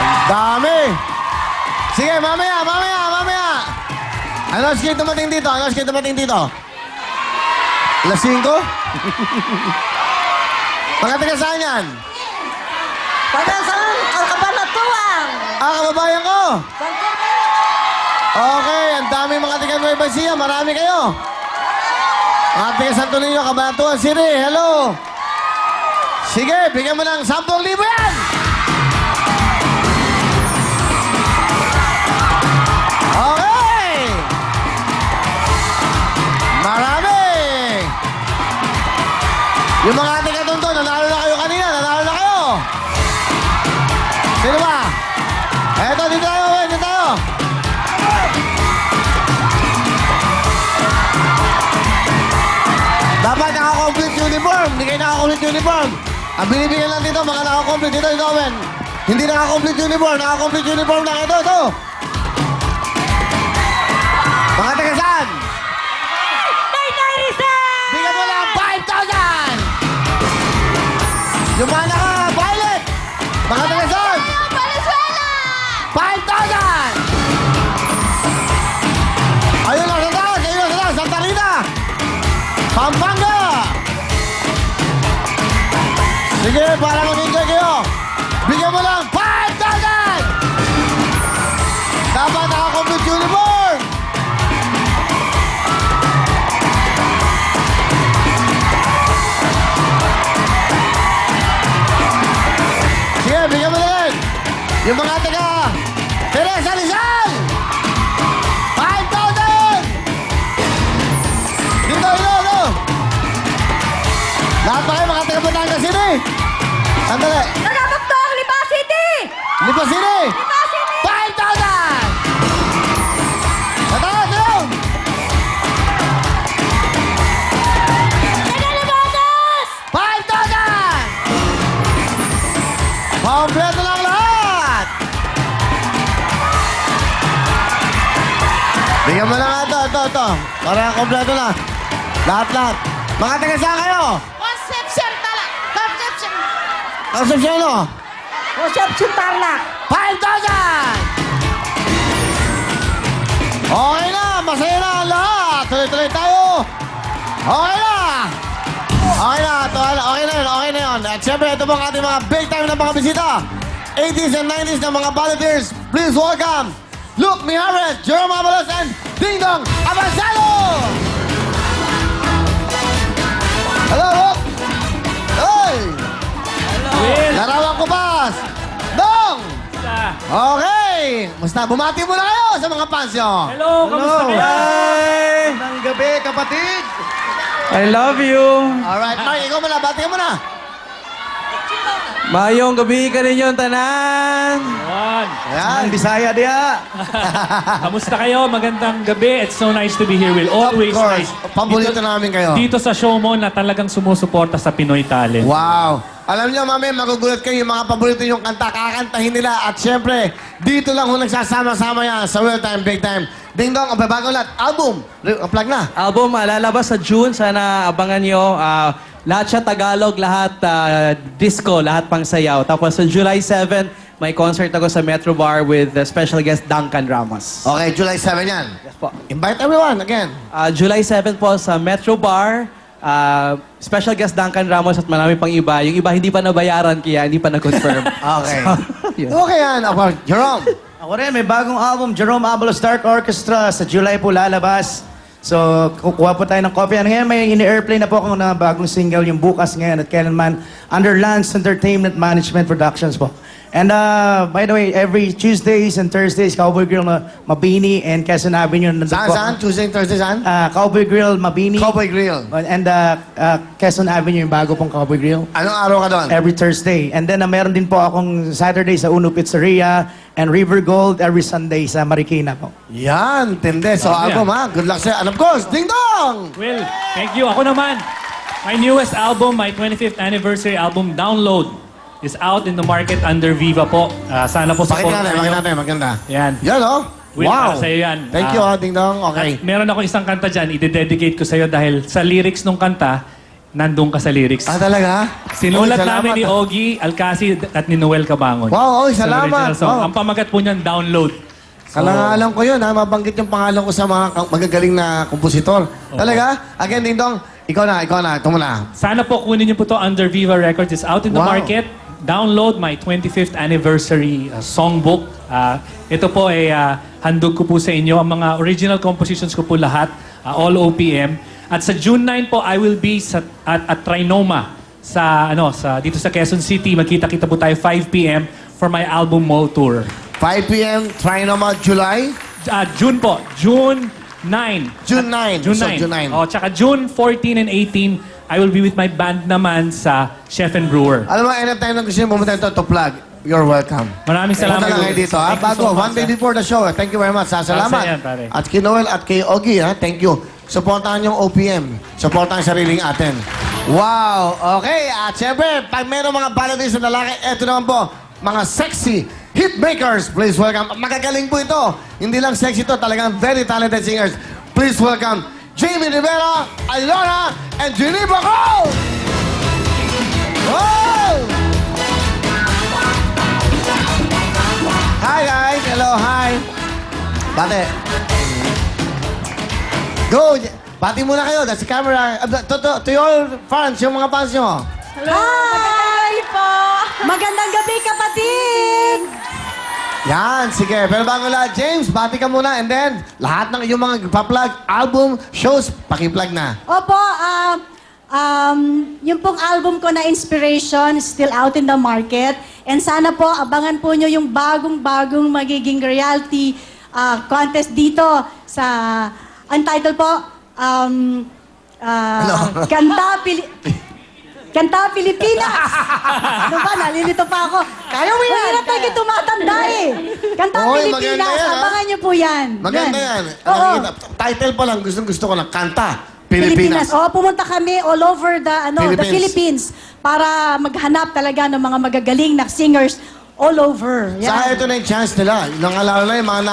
Ang dami. Sige, mamaya. Ano kayo dumating dito? Alas 5? Mga taga saan yan? Taga saan? Ang Kabanatuan. Kababayan ko? Okay, ang dami mga taga Nueva Ecija. Marami kayo. Mga taga Santo Niño, Cabanatuan City. Hello. Sige, bigyan mo ng 10,000 yan. Okay. Marami. Yung mga ating katundo, nanalo na kayo kanina. Nanalo na kayo. Sino ba? Eto, dito tayo. Dapat naka-complete uniform. Hindi kayo naka-complete uniform. Ang binibigyan lang dito, mga naka-complete. Dito, Owen. Hindi naka-complete uniform. Naka-complete uniform lang. Ito. Mga taga saan? Bigyan mo lang 5,000! Yung mga naka-violet! Mga taga saan? Valenzuela! 5,000! Ayun lang sa taas! Santa Rita! Pampanga! Sige, para mag-enjoy kayo! Bigyan mo lang 5,000! Dapat naka-complete uniform! Sige, bigyan mo na rin! Yung mga taga Teresa Rizal! 5,000! Dito! Lahat ba kayo mga taga Batangas City? Sandali! Nagabagtong, Lipa City! Lipa City! 5,000! Mataas yun! ito. Para kompleto na. Lahat. Mga taga saan kayo? Conception tala. Conception. Concepcion, no? Conception Tarlac. 5,000! Okay na, masaya na ang lahat. Tuloy-tuloy tayo. Okay na. Okay na yun. At syempre, ito po ang ating mga big time na mga bisita. 80s and 90s na mga volunteers. Please welcome Luke Mijares, Jerome Abalos, and Ding Dong Avanzalo! Hello, Luke! Hey! Will! Larawang Kupas! Dong! Okay! Musta? Bumati muna kayo sa mga fans nyo. Hello, kamusta kayo? Hi! Magandang gabi, kapatid! I love you. Alright, Mark, ikaw muna. Bati ka muna. Mayong gabi ka ninyo, tanan. Ayan, Bisaya diya. Kamusta kayo? Magandang gabi. It's so nice to be here, Will. Always Of course. nice. Paborito namin kayo. Dito sa show mo na talagang sumusuporta sa Pinoy talent. Wow. Alam niyo, mami, magugulat kayo yung mga paborito yung kanta, kakantahin nila. At syempre, dito lang kung nagsasama-sama yan sa Real Time, Big Time. Ding Dong, ang babago lahat. Album. Plug na. Album, lalabas sa June. Sana abangan nyo. Lahat siya Tagalog, lahat disco, lahat pang sayaw. Tapos sa July 7, may concert ako sa Metro Bar with special guest Duncan Ramos. Okay, July 7 yan. Yes po. Invite everyone again. July 7 po sa Metro Bar. Special guest Duncan Ramos at marami pang iba. Yung iba hindi pa nabayaran kaya hindi pa na-confirm. Okay. Yun. Okay yan. About Jerome. Ako rin, may bagong album, Jerome Abalos Dark Orchestra. Sa July po lalabas. So, kukuha po tayo ng copy. Ngayon, may ini-airplay na po ako na bagong single, yung Bukas ngayon at kailanman, under Lance Entertainment Management Productions po. And by the way, every Tuesdays and Thursdays, Cowboy Grill Mabini and Quezon Avenue. Saan? Tuesday and Thursday, saan? Cowboy Grill Mabini. Cowboy Grill. And Quezon Avenue, yung bago pong Cowboy Grill. Anong araw ka doon? Every Thursday. And then meron din po akong Saturday sa Uno Pizzeria and River Gold every Sunday sa Marikina po. Yan, tinde. So, album ha. Good luck sa'yo. And of course, Ding Dong! Will, thank you. Ako naman, my newest album, my 25th anniversary album, Download, is out in the market under Viva po. Sana po Pakita supportan natin, nyo. pakita natin. Maganda. Yan. Yan, oh. Will, Wow. para sa'yo yan. Thank you, Ding Dong. Okay. At meron ako isang kanta dyan, i-dedicate ko sa'yo dahil sa lyrics nung kanta, nandun ka sa lyrics. Ah, talaga? Sinulat Oy, salamat, namin ni Ogie Alcasi at ni Noel Cabangon. Wow, oy, Sa salamat. original song. Wow. Ang pamagat po niyan, Download. Alam ko yun, ha? Mabanggit yung pangalan ko sa mga magagaling na kompositor. Talaga? Again, Ding Dong, ikaw na. Ito muna. Sana po kunin niyo po to under Viva Records. It's out in the Wow. market. Download my 25th anniversary songbook. Ito po ay handog ko po sa inyo. Ang mga original compositions ko po lahat, all OPM. At sa June 9 po, I will be at Trinoma dito sa Quezon City. Magkita-kita po tayo 5 p.m. for my album mall tour. 5 p.m., Trinoma, July? June po. June 9. June 9. June So, 9. June 9. Oh, tsaka June 14 and 18, I will be with my band naman sa Chef and Brewer. Alam mo, anytime na gusto nyo pumunta ito to plug, you're welcome. Maraming salamat. Punta lang kayo dito, ha? Thank you Bago, so much, one day sir. before the show. Thank you very much. Salamat. Yan, pare. At kay Noel at kay Ogie, ha? Thank you. Supportahan yung OPM. Supportahan ang sariling atin. Wow! Okay, at syempre, pag mayroong mga baladis na lalaki, eto naman po, mga sexy hitmakers. Please welcome. Magagaling po ito. Hindi lang sexy ito, talagang very talented singers. Please welcome Jamie Rivera, Alona, and Geneva Cole! Wow! Hi guys! Hello, hi! Bate. Go! Bati muna kayo. That's the camera. To your fans, yung mga fans nyo. Hi po! Magandang gabi, kapatid! Yan, sige. Pero bago lahat, James, bati ka muna. And then, lahat ng yung mga pa-plug, album, shows, paki-plug na. Opo, yung pong album ko na Inspiration is still out in the market. And sana po, abangan po nyo yung bagong-bagong magiging reality contest dito sa, untitled po, Kanta Pilipinas! Ano ba? Nalilito pa ako. Kaya mo yan! Hindi na tayo tumatanda eh. Kanta Oy, Pilipinas. maganda yan, ha? Abangan nyo po yan. Maganda yan. Oo. Title pa lang, gusto ko lang, Kanta Pilipinas. Oo, pumunta kami all over the Philippines. Philippines para maghanap talaga ng mga magagaling na singers all over. Saka ito na yung chance nila. Lalo na yung mga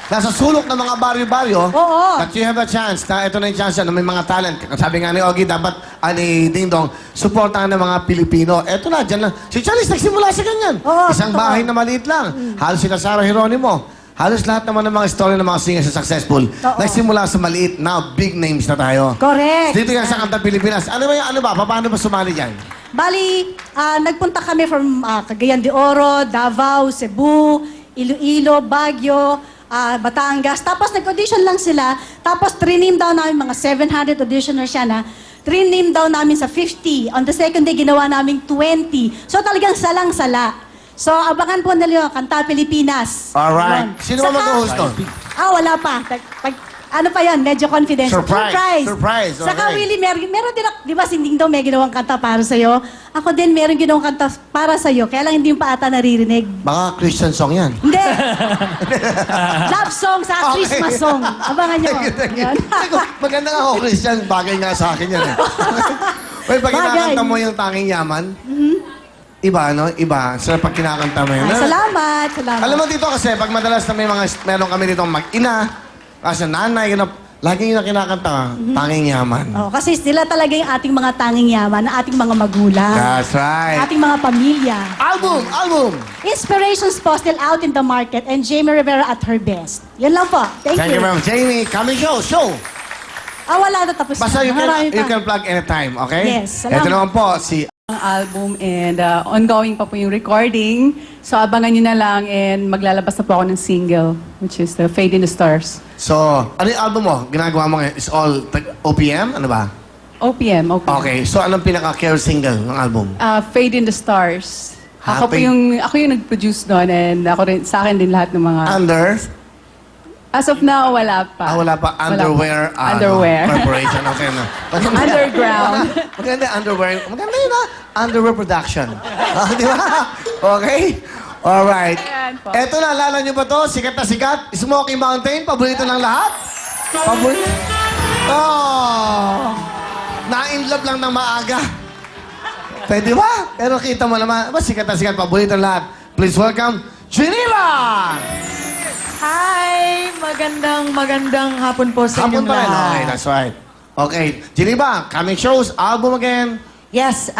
nasa sulok ng mga baryo-baryo. Oo. That you have a chance. Na ito na yung chance na may mga talent. Sabi nga ni Ogie, dapat, ni Ding Dong, supportahan ng mga Pilipino. Ito na, dyan lang. Si Charles nagsimula sa ganyan. Oo, Isang totoo. bahay na maliit lang. Halos sila Sarah Geronimo. Halos lahat naman ng mga story ng mga singers na successful. Nagsimula sa maliit. Now, big names na tayo. Correct. Dito yan sa Kanta Pilipinas. Ano ba? Paano ba sumali dyan? Bali, nagpunta kami from Cagayan de Oro, Davao, Cebu, Iloilo, Baguio, Batangas. Tapos nag-audition lang sila. Tapos triname daw namin, mga 700 auditioners siya na. Triname daw namin sa 50. On the second day, ginawa namin 20. So talagang salang-sala. So abangan po nila yung Kanta Pilipinas. Alright. Yun. Sino ba Saka- mag-host nun? Wala pa. Ano pa yan? Medyo confidential. Surprise. Surprise, Saka okay. Willie, meron din, di ba, si Ding Dong may ginawang kanta para sa'yo. Ako din, meron ginawang kanta para sa'yo. Kaya lang hindi mo pa ata naririnig. Baka Christian song yan. Hindi! Love song sa Okay. Christmas song. Abangan nyo. Thank you. Yan. Maganda nga ako, Christian. Bagay nga sa akin yan. Well, pag Bagay. kinakanta mo yung tanging yaman, iba, no? Iba. So, pag kinakanta mo yun. Ay, salamat. Alam mo dito kasi, pag madalas na meron kami dito mag-ina, kasi nanay, lagi yung kinakanta, tanging yaman. Oh, kasi sila talaga yung ating mga tanging yaman, na ating mga magulang. That's right. Ating mga pamilya. Album! Inspirations po still out in the market and Jamie Rivera at her best. Yan lang po. Thank Thank you, ma'am. Jamie, coming show. Wala na, tapos Basta na. you Maraming can pa. plug anytime, okay? Yes, salamat. Ito naman po, si album and ongoing pa po yung recording. So abangan nyo na lang and maglalabas na po ako ng single, which is the Fade in the Stars. So, ano yung album mo? Ginagawa mo ngayon? Is all OPM? Ano ba? OPM. Okay, so anong pinaka-care single ng album? Fade in the Stars. Ako Happy- ako yung nag-produce doon and sa akin din lahat ng mga... Under? As of now, wala pa. Wala pa. Underwear. Underwear. Corporation. Okay na. Underground. Maganda underwear. Maganda yun ha. Underwear production. Di ba? Okay? Alright. Ayan po. Eto na, alala nyo ba to? Sikat na sikat. Smoky Mountain. Paborito ng lahat. Paborito. Oh. Na-inlove lang ng maaga. Pwede ba? Pero kita mo naman. Sikat na sikat. Paborito ng lahat. Please welcome, Geneva! Hi! Magandang hapon po sa Hapon inyong pa rin. lahat. Okay, that's right. Okay. Geneva, coming shows, album again. Yes,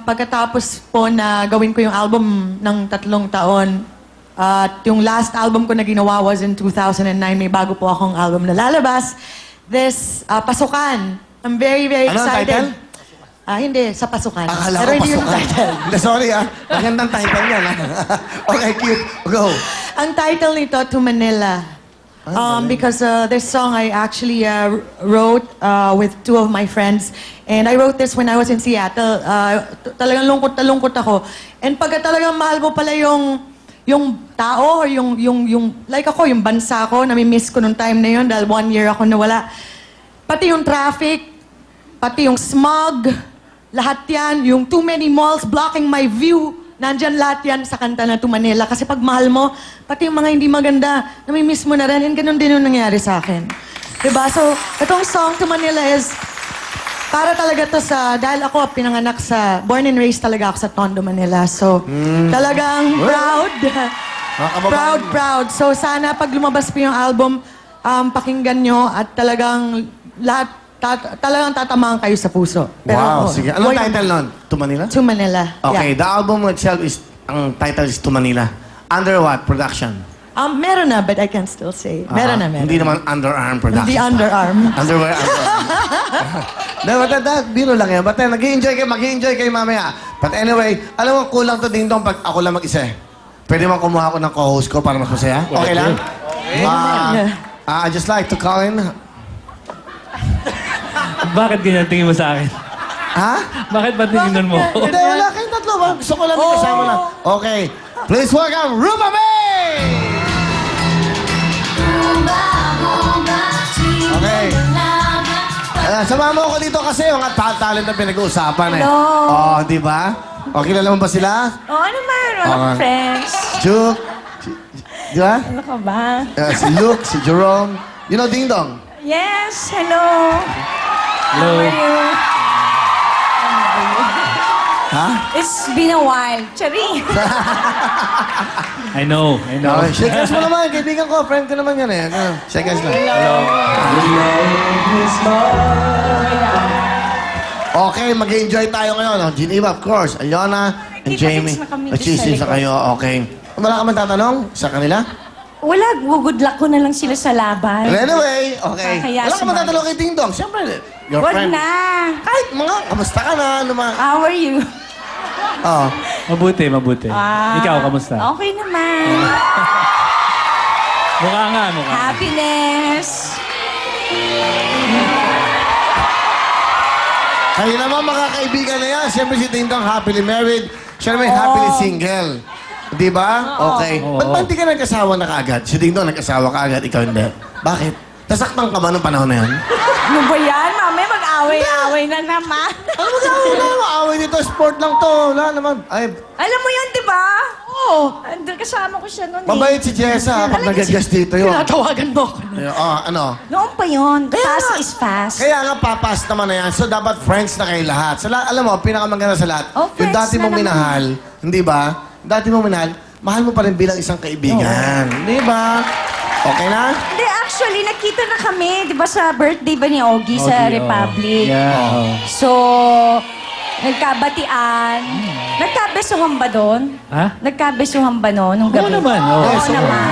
pagkatapos po na gawin ko yung album ng 3 taon, at yung last album ko na ginawa was in 2009, may bago po akong album na lalabas. This, Pasukan. I'm very, very Ano ang excited. title? Hindi, sa Pasukan. Akala Pero ko hindi yung pasukan. title. Hindi, sorry Magandang title yan Okay, cute. Go. Ang title nito, To Manila. Because this song I actually wrote with 2 of my friends. And I wrote this when I was in Seattle. Talagang lungkot na lungkot ako. And pagka talagang mahal mo pala yung tao, or yung like ako, yung bansa ko, nami-miss ko nung time na yun dahil 1 year ako nawala. Pati yung traffic, pati yung smog, lahat yan, yung too many malls blocking my view, nandyan lahat yan sa kanta na To Manila. Kasi pag mahal mo, pati yung mga hindi maganda, nami-miss mo na rin, and ganun din yung nangyari sa akin. Diba? So, itong song, To Manila is, para talaga to dahil ako pinanganak born and raised talaga ako sa Tondo, Manila. So, talagang proud. So, sana pag lumabas po yung album, pakinggan nyo at talagang lahat, talagang tatamaan kayo sa puso. Wow, sige. Anong boy, title nun? To Manila? To Manila. Okay, Yeah. the album itself is, ang title is To Manila. Under what production? Meron na, but I can still say. Meron na. Hindi naman underarm production. Hindi underarm. Underwear, biro lang yan. But mag-i-enjoy kayo mamaya. But anyway, alam mo, kulang to Ding Dong pag ako lang mag-isa. Pwede man kumuha ako ng co-host ko para mas masaya? Okay lang? I just like to call in. Bakit ganyan tingin mo sa akin? Ha? Bakit ba tingin mo? Hindi, wala kayong tatlo. Gusto ko lang may kasama lang. Okay. Please welcome, Rupa May! Okay. Sama mo ako dito kasi yung talent na pinag-uusapan eh. Hello. Oh, di ba? Okay na naman ba sila? Ano man? Walang friends. Juke. Di ba? Ano ka ba? Si Luke, si Jerome. You know Ding Dong? Yes, hello. Hello. How are you? Ha? It's been a while. Charing. I know. Okay, shake hands mo naman. Kaibigan ko. Friend ko naman yan eh. Shake hands lang. Okay, mag-enjoy tayo ngayon. Oh, Geneva, of course. Aliona and Jamie. Kita-kits na kami Mag-cheese sa na kayo. Okay. Wala ka man tatanong sa kanila? Wala, good luck ko na lang sila sa laban. Anyway, okay. Kakaya Wala ka man sumali. tatanong kay Ding Dong. Siyempre, your Wag friend. na. Kahit mga, kamusta ka na? Ano mga... How are you? Oh. Mabuti. Ah, Ikaw, kamusta? Okay naman. Mukha nga. Happiness. Kayo naman mga kaibigan na yan. Siyempre si Ding Dong happily married. Siya naman happily single. Di ba? Okay. Ba't ba hindi ka nag-asawa na kaagad? Si Ding Dong nag-asawa kaagad, ikaw hindi. Bakit? Nasaktan ka ba nung panahon na yan? Ano ba yan? Mamaya mag-away-away na naman. Ano mag-away na? Away dito, sport lang to. Wala naman. Ay, Alam mo yun, di ba? Oo. Kasama ko siya noon mabait si Jessa pag nagagas dito yun. Tinatawagan mo ako. Ano? Noon pa yun. Kaya Fast nga. is fast. Kaya nga, papas naman na yan. So, dapat friends na kayo lahat. Alam mo, pinakamaganda sa lahat, Oh, yung friends dati na mong naman. minahal, hindi ba? Dati mong minahal, mahal mo pa rin bilang isang kaibigan. Hindi ba? Okay na? Hindi, actually, nakita na kami, di ba, sa birthday ba ni Ogie sa Ogie, Republic? Yeah. So, nagkabatian. Nagkabesuhan ba doon? Ha? Nagkabesuhan ba noon nung gabi? Oo naman. Oo Yes, naman.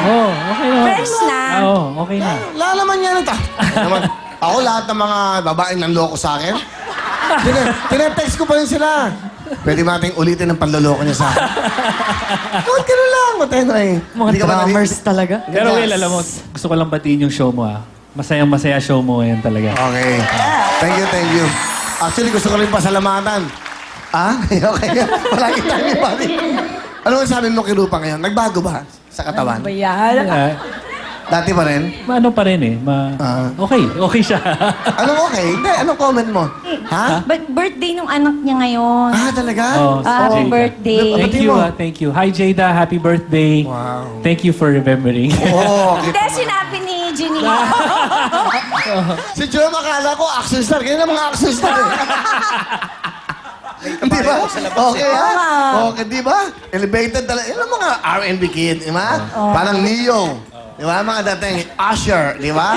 Okay naman. Friends na. Oo, okay na. Wala naman yan. Naman, ako lahat ng mga babaeng nanloko sa akin. Tinetext ko pa rin sila. Pwede ba nating ulitin ang panloloko niya sa akin? Huwag ka na lang. Matay na eh. Hindi ka ba Drummers talaga. Pero Will, alam mo, gusto ko lang batiin yung show mo Masayang-masaya show mo ngayon talaga. Okay. Thank you. Actually, gusto ko rin pasalamatan. Okay. Palagi tayo ni Buddy. Ano ang sabi mo kay Rupa ngayon? Nagbago ba sa katawan? Ba yan? Dati pa rin? Ano pa rin eh. Okay siya. Anong okay? Hindi, anong comment mo? Ha? Birthday nung anak niya ngayon. Talaga? Happy Jada. birthday. Thank you. Hi Jada, happy birthday. Wow. Thank you for remembering. Okay. Hindi, sinabi ni Ginny. Si Joe, akala ko action star. Ganyan ang mga action star eh. Di ba? Okay, ha? Okay, di ba? Elevated talaga. Yan ang mga R&B kid, di ba? Parang Neo. Di ba? Mga dating Usher, di ba?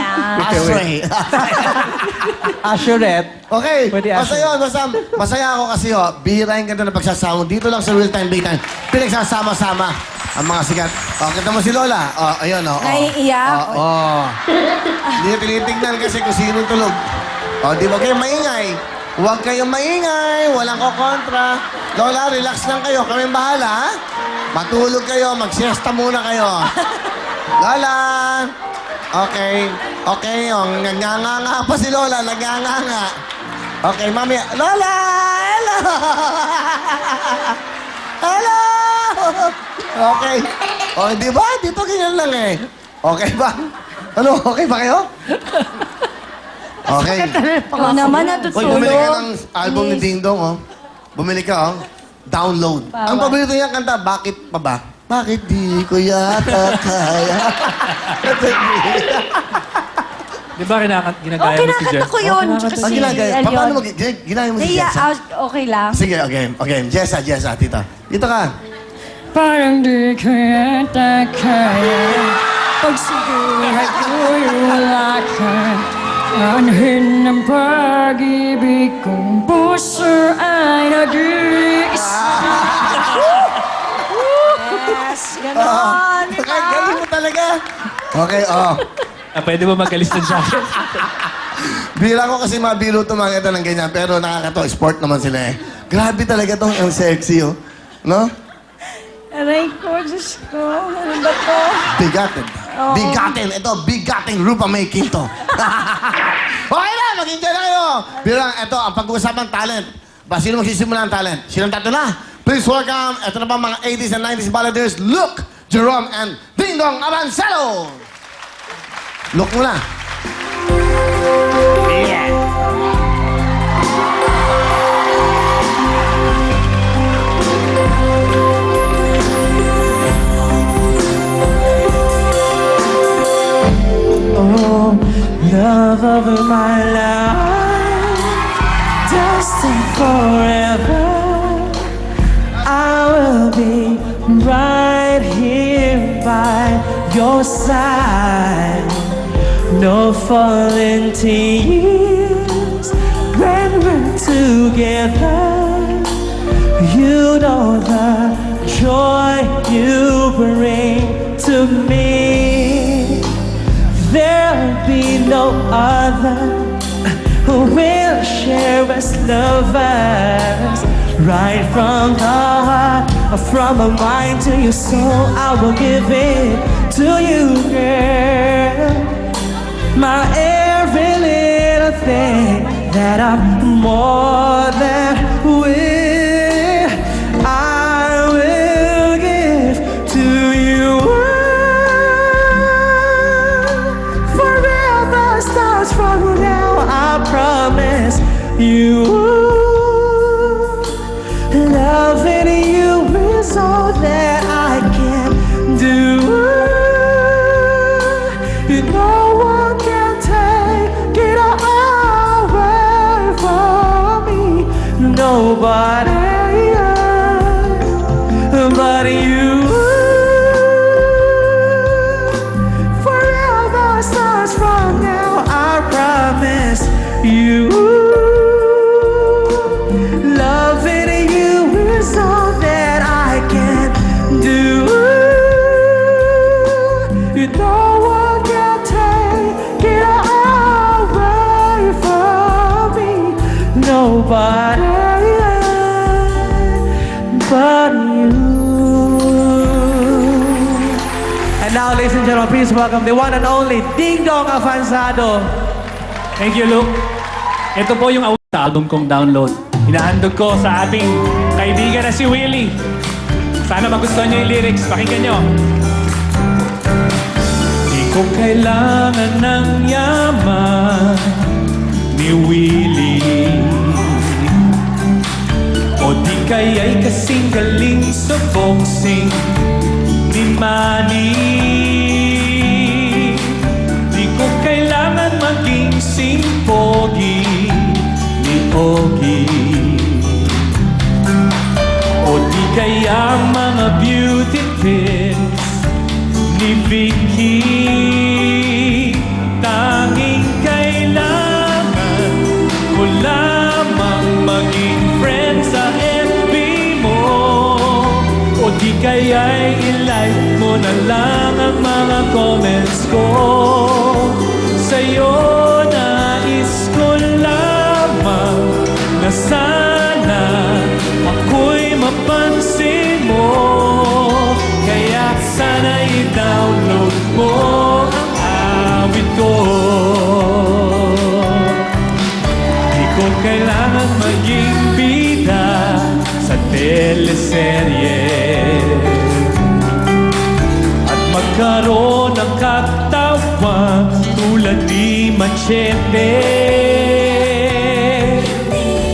Usher. Assurette. Okay, Pwede basta Usher. yun. Masaya ako kasi, bihirahin ka doon na pagsasama. Dito lang sa Real Time, Big Time. Pinagsasama-sama ang mga sikat. Kita mo si Lola. Ayun, Naiiyak. Hindi niya tinitignan kasi kung sino tulog. Di ba kayo maingay? Huwag kayong maingay. Walang kokontra. Lola, relax lang kayo. Kaming bahala, ha? Matulog kayo. Mag-siesta muna kayo. Lola! Okay. Nagnganga pa si Lola. Nagnganga. Okay, mami. Lola! Hello! Hello! Okay. Di ba? Dito ganyan lang eh. Okay ba? Ano? Okay ba kayo? Okay. Ikaw naman Uy, natutulog. bumili ka ng album ni Ding Dong, Bumili ka, Download. Bawal. Ang paborito niya kanta, Bakit pa ba? Bakit di ko yata kaya? Di ba ginagaya mo si Jess? Kinakanta ko yun. kinakanta Ang Si ginagaya. Alyon. Paano mo ginaya mo si Naiya, Jessa? okay lang. Sige, okay. Jessa, tita. Dito ka. Parang di ko yata kaya pag sigurat ko'y wala ka. Anhin ng pag-ibig kong puso ay nag-iisa. Yes, ganon. Okay, galing mo talaga. Okay, Pwede ba magalis ng jacket? Bira ko kasi mabilo ito mga ito ng ganyan, pero nakakatawa, sport naman sila eh. Grabe talaga itong ang sexy, No? Aray ko, Diyos ko. Ano ba to? Bigatin. Bigatin. Ito, bigating Rupa May Quinto. Okay na, mag-enjoy na kayo. Bilang, ito, ang pag-uusapan talent. Sino magsisimula ng talent? Sinong tatlo na? Please welcome, ito na ba mga 80s and 90s balladeers, Luke, Jerome, and Ding Dong Abancelo. Look muna. Love of my life, destined forever. your side. No falling tears when we're together. You know the joy you bring to me. There'll be no other who will share as lovers. Right from the heart, from my mind to your soul, I will give it to you, girl. My every little thing that I'm more than will, I will give to you. Forever starts from now, I promise you. Loving you is all that I can do. No one can take it away from me. Nobody but you. Forever starts from now, I promise you. Loving you is all that I can do. No one can take it away from me. Nobody but you. And now, ladies and gentlemen, please welcome the one and only Ding Dong Afanzado. Thank you, Luke. Ito po yung album kong download. Hinahandog ko sa ating kaibigan na si Willie. Sana magustuhan niyo yung lyrics. Pakinggan niyo. Di ko kailangan ng yaman ni Willie, o di kaya'y kasing galing sa boxing ni Manny. Di ko kailangan maging sing-pogi ni Ogie, o di kaya mga beauty tips ni Vicky. Tanging kailangan ko lamang maging friend sa FB mo, o di kaya'y i-like mo na lang ang mga comments ko. Sa'yo nais ko lamang na sana ako'y mapansin mo. Kaya sana i-download mo ang awit ko. Di ko kailangan maging bida sa teleserye at magkaroon ng katawan tulad ni Machete.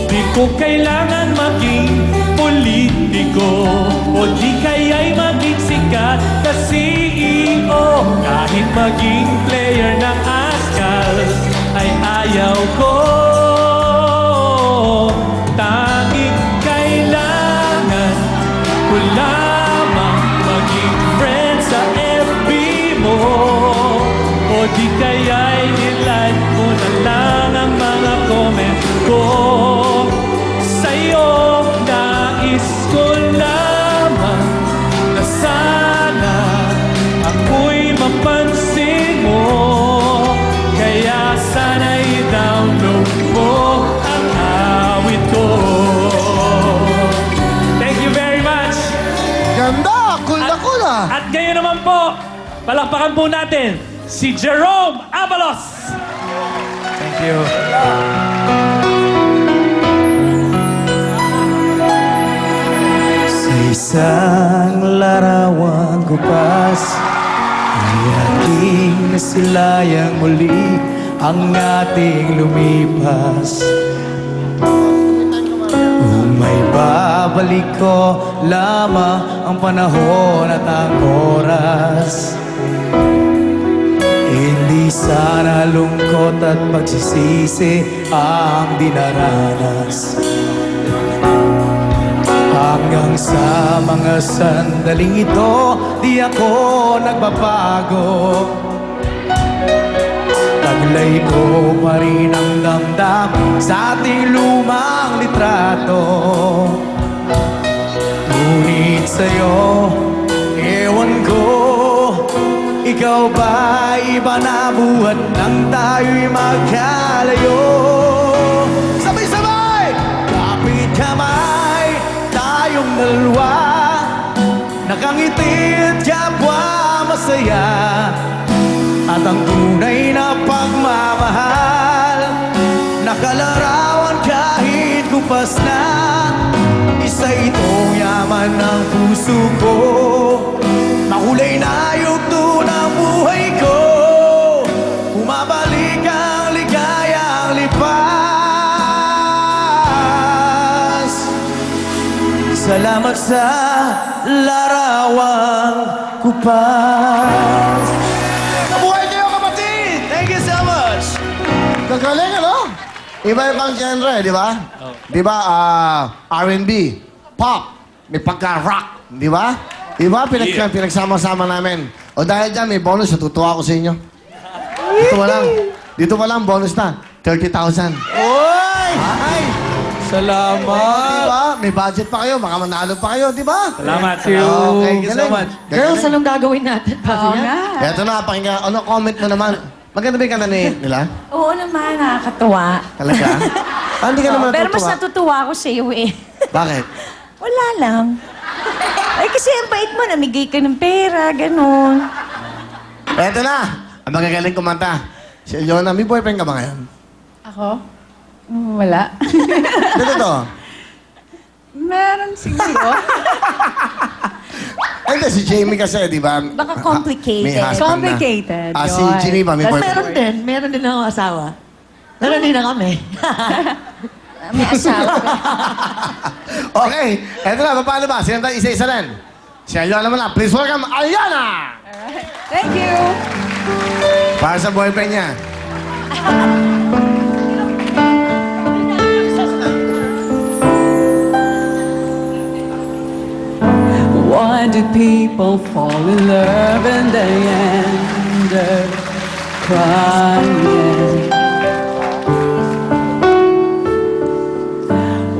Di ko kailangan maging politiko, o di kaya'y maging sikat na CEO. Kahit maging player ng ASCAL ay ayaw ko. Tanging kailangan ko lamang maging friend sa FB mo, o di kaya'y i-like mo na lang ang mga comment ko. Sa'yo nais ko lamang na sana ako'y mapansin mo. Kaya sana i-download mo ang awit ko. Thank you very much. Ganda! Cool na cool ah! At ngayon naman po, palakpakan po natin si Jerome Abalos. Thank you. Sa isang larawang kupas ay ating nasilayang muli ang ating lumipas. May babalik ko lamang ang panahon at ang oras. Hindi sana lungkot at pagsisisi ang dinaranas. Hanggang sa mga sandaling ito, di ako nagbabago. Taglay ko pa rin ang damdam sa ating lumang litrato. Ngunit sa'yo, ewan ko, ikaw ba iba na buhat nang tayo'y magkalayo? Sabay-sabay! Kapit kamay, tayong dalawa, nakangiti at kapwa masaya. At ang tunay na pagmamahal, nakalarawan kahit kupas na. Isa itong yaman ng puso ko, makulay na yugto ng buhay ko. Bumabalik ang ligayang lipas. Salamat sa larawang kupas. Mabuhay kayo, kapatid! Thank you so much! Gagaling, ano? Iba-ibang genre, di ba? Di ba, R&B, pop, may pagka-rock, di ba? Di ba, pinagsama-sama namin. O dahil dyan, may bonus, natutuwa ako sa inyo. Dito pa lang, bonus na, 30,000. Oy! Ay! Salamat! Di ba? May budget pa kayo, baka manalo pa kayo, di ba? Salamat. Thank you so galing. much. Girls, anong gagawin natin? Oo nga. Eto na, pakinggan. Ano, comment mo naman. Maganda ba yung kanta nila? Oo naman, nakakatuwa. Talaga? Hindi ka naman Pero mas natutuwa. natutuwa ako sa iyo eh. Bakit? Wala lang. Ay, kasi ang bait mo, namigay ka ng pera, ganun. Eto na, ang magagaling kumanta. Si Eliona, may boyfriend ka ba ngayon? Ako? Wala. Dito to. Meron siguro. Hindi, si Jamie kasi, di ba? Baka complicated. May husband na. Complicated, Si yun. Jimmy ba, may Meron boyfriend? din akong asawa. Meron din na kami. May asawa. Okay, eto na, paano ba? Sino tayo isa-isa rin? Si Eliona naman lang. Please welcome, Eliona! Thank you. Para sa boyfriend niya. Why do people fall in love and they end up crying?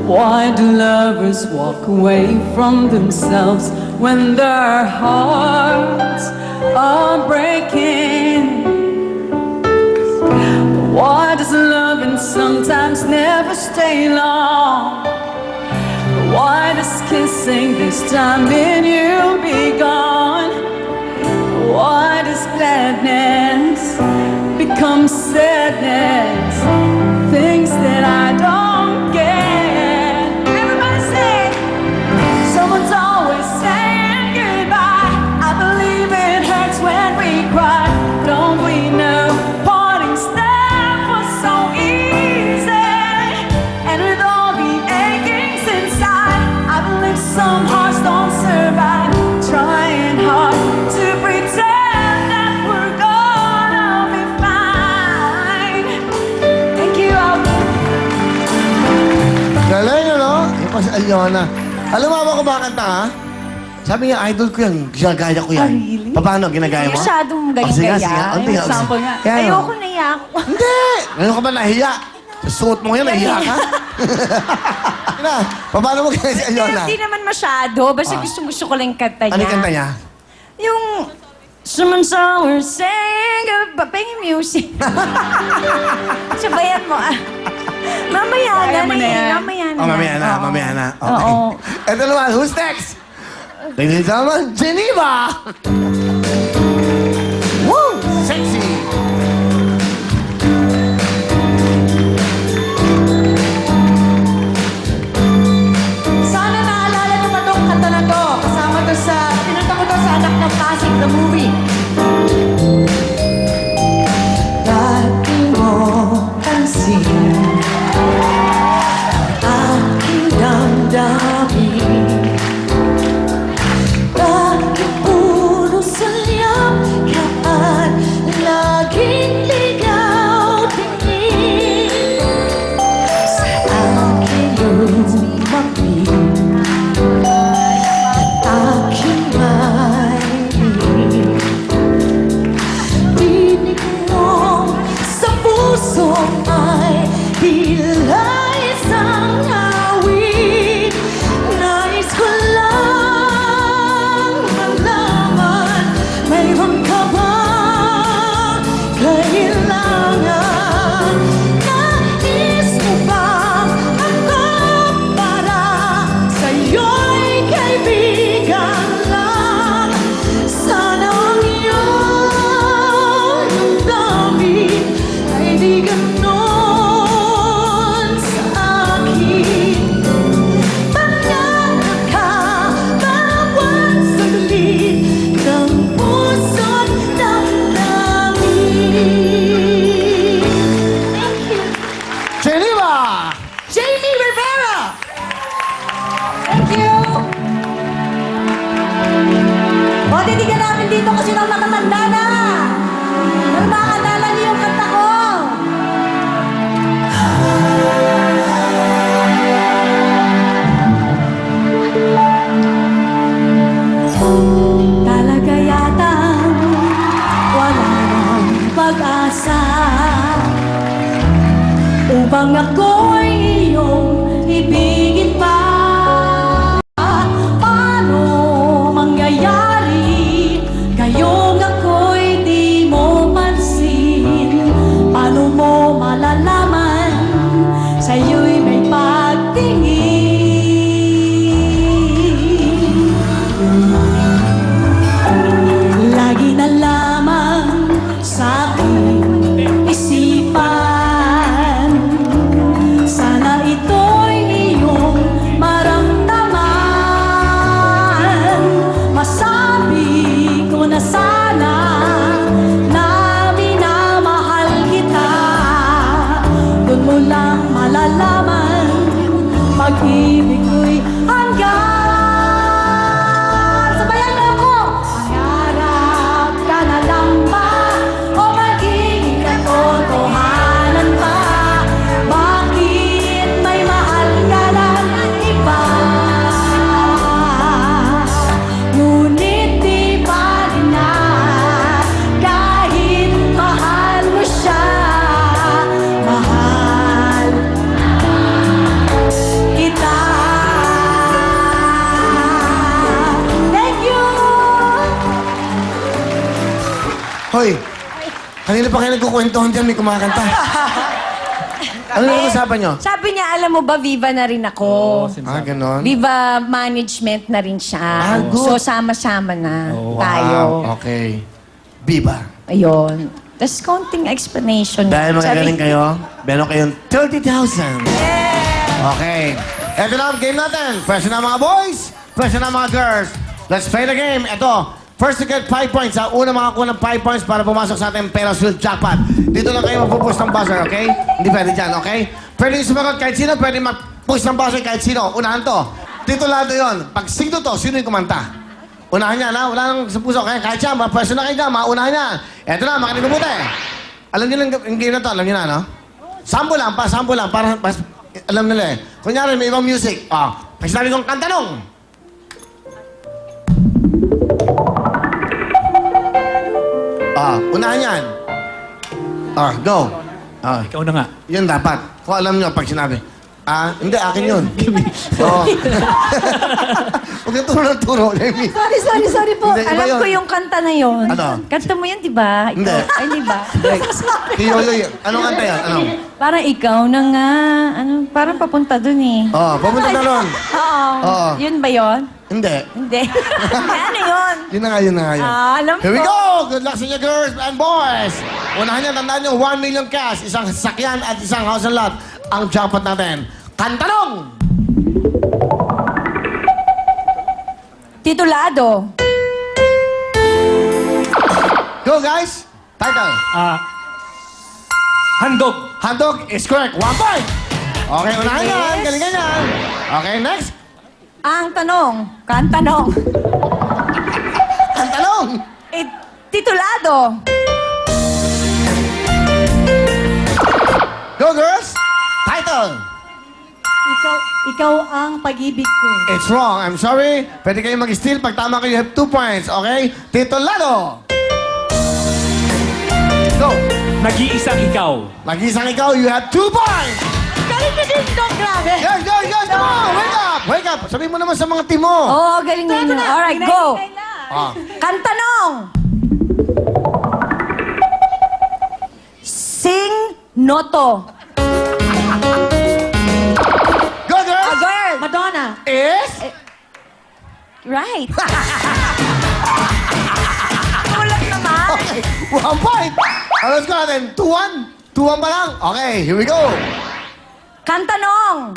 Why do lovers walk away from themselves when their hearts are breaking? Why does loving sometimes never stay long? Why does kissing this time mean you'll be gone? Why does gladness become sadness? Things that I don't get. Everybody say, someone's always saying goodbye. I believe it hurts when we cry. Don't we know parting's never so easy? And with all the achings inside, I believe some hearts don't survive. Trying hard to pretend that we're gonna be fine. Thank you. Galing, ano? Yung pa si Eliona. Alam mo ba kumakanta, ha? Sabi niya, idol ko yan. Ginagaya ko yan. really? Paano? Ginagaya mo? Masyadong galing Sige, gaya. sige. Ano yan? Sample nga. Yan, ano? Ayoko na iyak. Hindi! Ngayon ka ba nahiya? Sa suot mo yan, nahiya ka? Na, paano mo kaya si Eliona? Hindi naman masyado. Basta gusto ko lang yung kanta niya. Ano yung kanta niya? Yung... Someone's always saying goodbye. Pengin music. Sabayan mo ah. Mamaya na. Kaya mo na yan. Mamaya na. Oh, mamaya na, mamaya na. Okay. Oo. Ito naman, who's next? Ladies and gentlemen, Geneva! Woo! Sexy! Sana naalala niyo pa tong kanta na to. Kasama to sa, pinunta ko to sa Anak ng Pasig, the movie. Dati mo pansin aking damdamin. Dati puro saya Jamie Rivera! Thank you! O, titigan namin dito kasi nang natatanda na. Pero makakaalala niyo yung kanta ko. Talaga yatang wala nang pag-asa upang ako'y iyong ibigin pa. Paano mangyayari ngayong ako'y di mo pansin? Paano mo malalaman sa'yo'y may pagtingin? Lagi na lamang sa aking isipan, sana ito'y iyong maramdaman. Masabi ko na sana na minamahal kita. Doon mo lang malalaman pag-ibig ko'y hanggang. Sabayan mo ako! Mangarap ka na lang ba o magiging katotohanan pa? Bakit may mahal ka lang iba? Ngunit di pa rin na kahit mahal mo siya. Mahal kita. Thank you! Hoy, kanina pa kayo nagkukwentuhan dyan, may kumakanta. Ano yung usapan nyo? Sabi niya, alam mo ba, Viva na rin ako. Ganon? Viva management na rin siya. good. So, sama-sama na tayo. Wow, okay. Biba. Ayun. Tapos, konting explanation. Dahil magagaling Sabi- kayo, meron kayong 30,000. Okay. Ito na ang game natin. Pwede na mga boys, pwede na mga girls. Let's play the game. Ito, first to get 5 points. Una makakuha ng 5 points para pumasok sa ating Peros World Jackpot. Dito lang kayo magpupush ng buzzer, okay? Hindi pwede dyan, okay? Pwede yung sumagot kahit sino, pwede mag-push ng buzzer kahit sino. Unahan to. Titulado yon. Pag singto to, sino yung kumanta? Unahan niya, na? Wala nang sa puso. Kaya kahit siya, pwesto na kayo dyan, maunahan niya. Eto na, makinig ko buti. Alam niyo lang yung game na to, alam niyo na, no? Sample lang, para alam nila eh. Kunyari, may ibang music. Pag sinabi kong kantanong. Unahan yan. Go. Ikaw na nga. Yun dapat. Kung alam nyo, pag sinabi. Hindi, akin yun. Oo. Huwag yung turo. Sorry po. Hindi, iba Alam yun. ko yung kanta na yun. Ano? Kanta mo yun, di ba? Hindi. Ay, di ba? Yoyo. Anong kanta yan? Ano? Parang ikaw na nga. Parang papunta dun eh. Papunta na ron. Oo. Yun ba yun? Hindi. Hindi. Ano yun? Yun na nga yun. Alam Here we ko. go! Good luck sa inyo, girls and boys! Unahan niyo, tandaan niyo, 1 million cash, isang sasakyan at isang house and lot ang jackpot natin. Kantanong! Titulado. Go, guys! Title. Handog. Handog is correct. 1 point! Okay, unahan yan. Galingan yan. Okay, next. Ang tanong. Kantanong. Kantanong! Titulado. Go, girls! Title. Ikaw ang pag-ibig ko. It's wrong. I'm sorry. Pwede kayo mag-steal. Pag tama kayo, you have 2 points. Okay? Titulado. Go. Nag-iisang ikaw. Mag-isang ikaw, you have 2 points. Galing na din dong, grabe. Yes. Come on. Wake up. Sabihin mo naman sa mga team mo. Oo, galing na. Alright, go. Kantanong. Sing Noto. Go, girls. Girl. Madonna. Is? Right. Kulang naman. Okay. 1 point. Let's go natin. 2-1. 2-1 pa lang. Okay, here we go. Kantanong.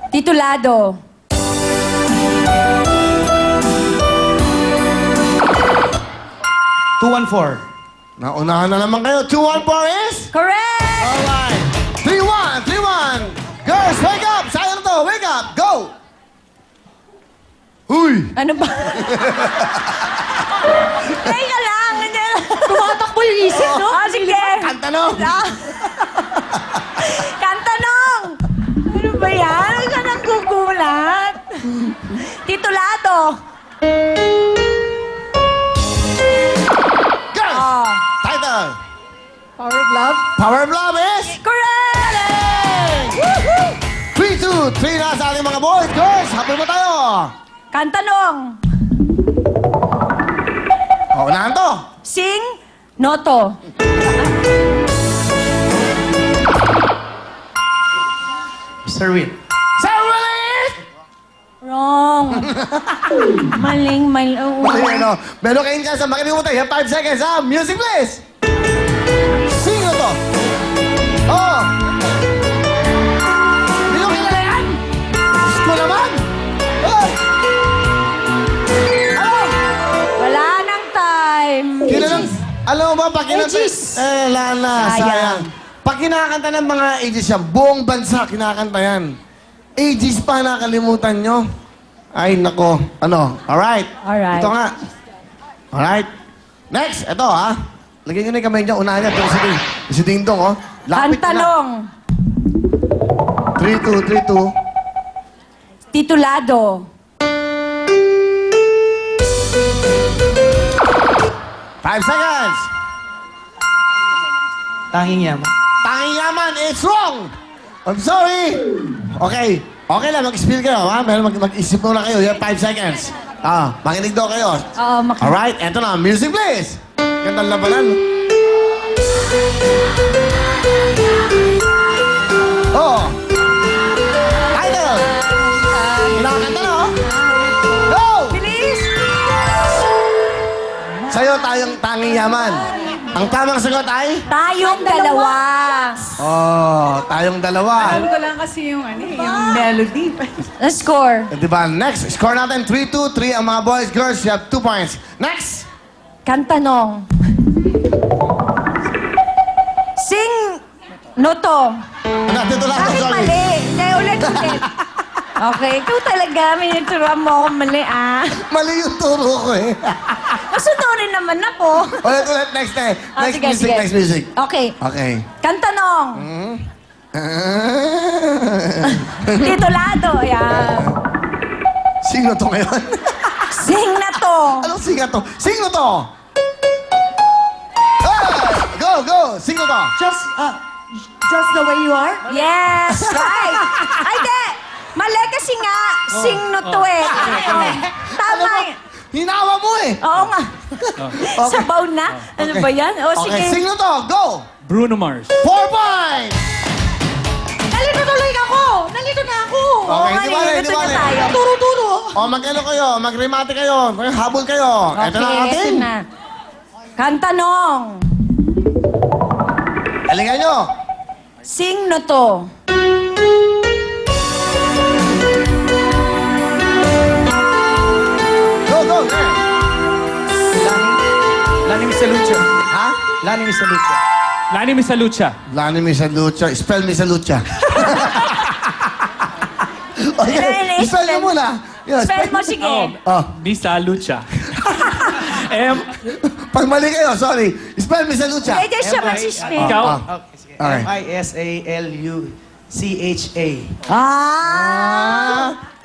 Titulado. 214. Naunahan na naman kayo. 2-1 is? Correct! Ano ba? Teka lang. Tumatakbo yung isip, no? Ah, sige. Kantanong! Kantanong! Ano ba yan? Huwag ka nang gugulat. Titulado. Girls! Oh. Title! Power of Love. Power of Love is... Correct! 3, 2, 3 na sa ating mga boys. Girls, habol mo tayo. Kantanong. Unahan to. Sing, noto. Mr. Will. Sir Willie! Wrong. Maling, maling. Ano? Meron kayong chance na makinig mo tayo. 5 seconds, ha? Music, please! Sino to? Oh! Hindi ko kilala yan! Diyos ko naman! Oh! Ano? Wala nang time. Kilalang... Alam mo ba, pag kinanta... Aegis. Lana, sayang. Pag kinakanta ng mga ages yan, buong bansa kinakanta yan. Ages pa nakalimutan nyo. Ay, nako. Ano? Alright. Alright. Ito nga. Alright. Next, ito ha. Lagyan nyo na yung kamay niya. Unahan niya. Ito si Ding Dong, oh. Lapit na. Kantanong. 3, 2, 3, 2. Titulado. Five seconds. Tanging yaman. Tanging yaman, it's wrong! I'm sorry! Okay. Okay lang, mag-spill kayo, ha? Meron mag-isip muna kayo. You have 5 seconds. Makinig daw kayo. Oo, Alright, eto na. Music, please! Gandang labanan. Oh! Title! Kinakanta na, oh! Go! Bilis! Sa'yo tayong tanging yaman. Ang tamang sagot ay... Tayong dalawa. Oh, tayong dalawa. Alam ko lang kasi yung, yung melody. The score. Diba? Next, score natin 3-2. 3 ang mga boys. Girls, you have 2 points. Next! Kantanong. Sing, noto. Natutulad Bakit sorry. mali? Hindi, ulit. Okay, ikaw talaga. May nagturuan mo ako mali, ah. Mali yung turo ko eh. Masunurin naman ako. Ulit, next eh. Ah, Next sige, music, sige. next music. Okay. Okay. Kantanong. Titulado. Ayan. Sino to ngayon? Sing na to. Anong singa to? Sino to? Hey! Go, go! Sino to? Just the way you are? Yes, right. Ay, de. Mali kasi nga, sing no to eh. Tama. Hinawa mo eh. Oo nga. Sabaw na. Ano ba yan? O, sige. Okay, sino to? Go! Bruno Mars. 4 points! Nalito tuloy ako! Nalito na ako! Okay, nga, di ba? nililito Di ba? na tayo. Turo-turo! O, mag-ano kayo? Mag-remate kayo. Habol kayo. Ito na Okay, atin. ito na. Kantanong. Galingan nyo. Sing no to. Go, go. Yeah. Lani Misalucha. Ha? Lani Misalucha. Lani Misalucha. Lani Misalucha. Spell Misalucha. Okay, spell nyo muna. Yeah, Spell mo, sige. Oh. Misalucha. Pag mali kayo, sorry. Spell Misalucha. Pwede siya magsispe. Ikaw? Okay, sige. Okay. Misalucha.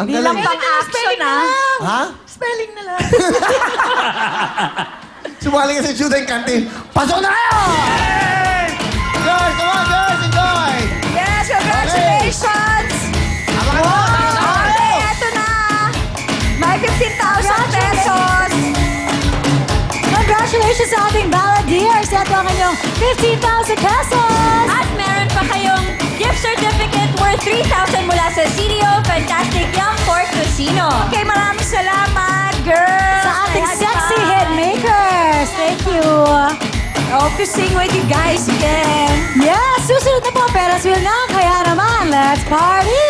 Ang Bilang galing. pang-action, ah. Ha? Spelling na lang. Sumali ka sa Judah Canteen. Pasok na kayo! Girls, come on, girls, enjoy! Yes, congratulations! Okay, eto na. May 15,000 pesos. Congratulations sa ating balladeers! Ito ang inyong 15,000 pesos! At meron pa kayong gift certificate worth 3,000 mula sa CDO Fantastic Young Pork Casino. Okay, maraming salamat, girls! Sa ating Ayan sexy pa. hitmakers! Thank you! Hope to sing with you guys again. Yes! Susunod na po, Ferris wheel na. Kaya naman, let's party!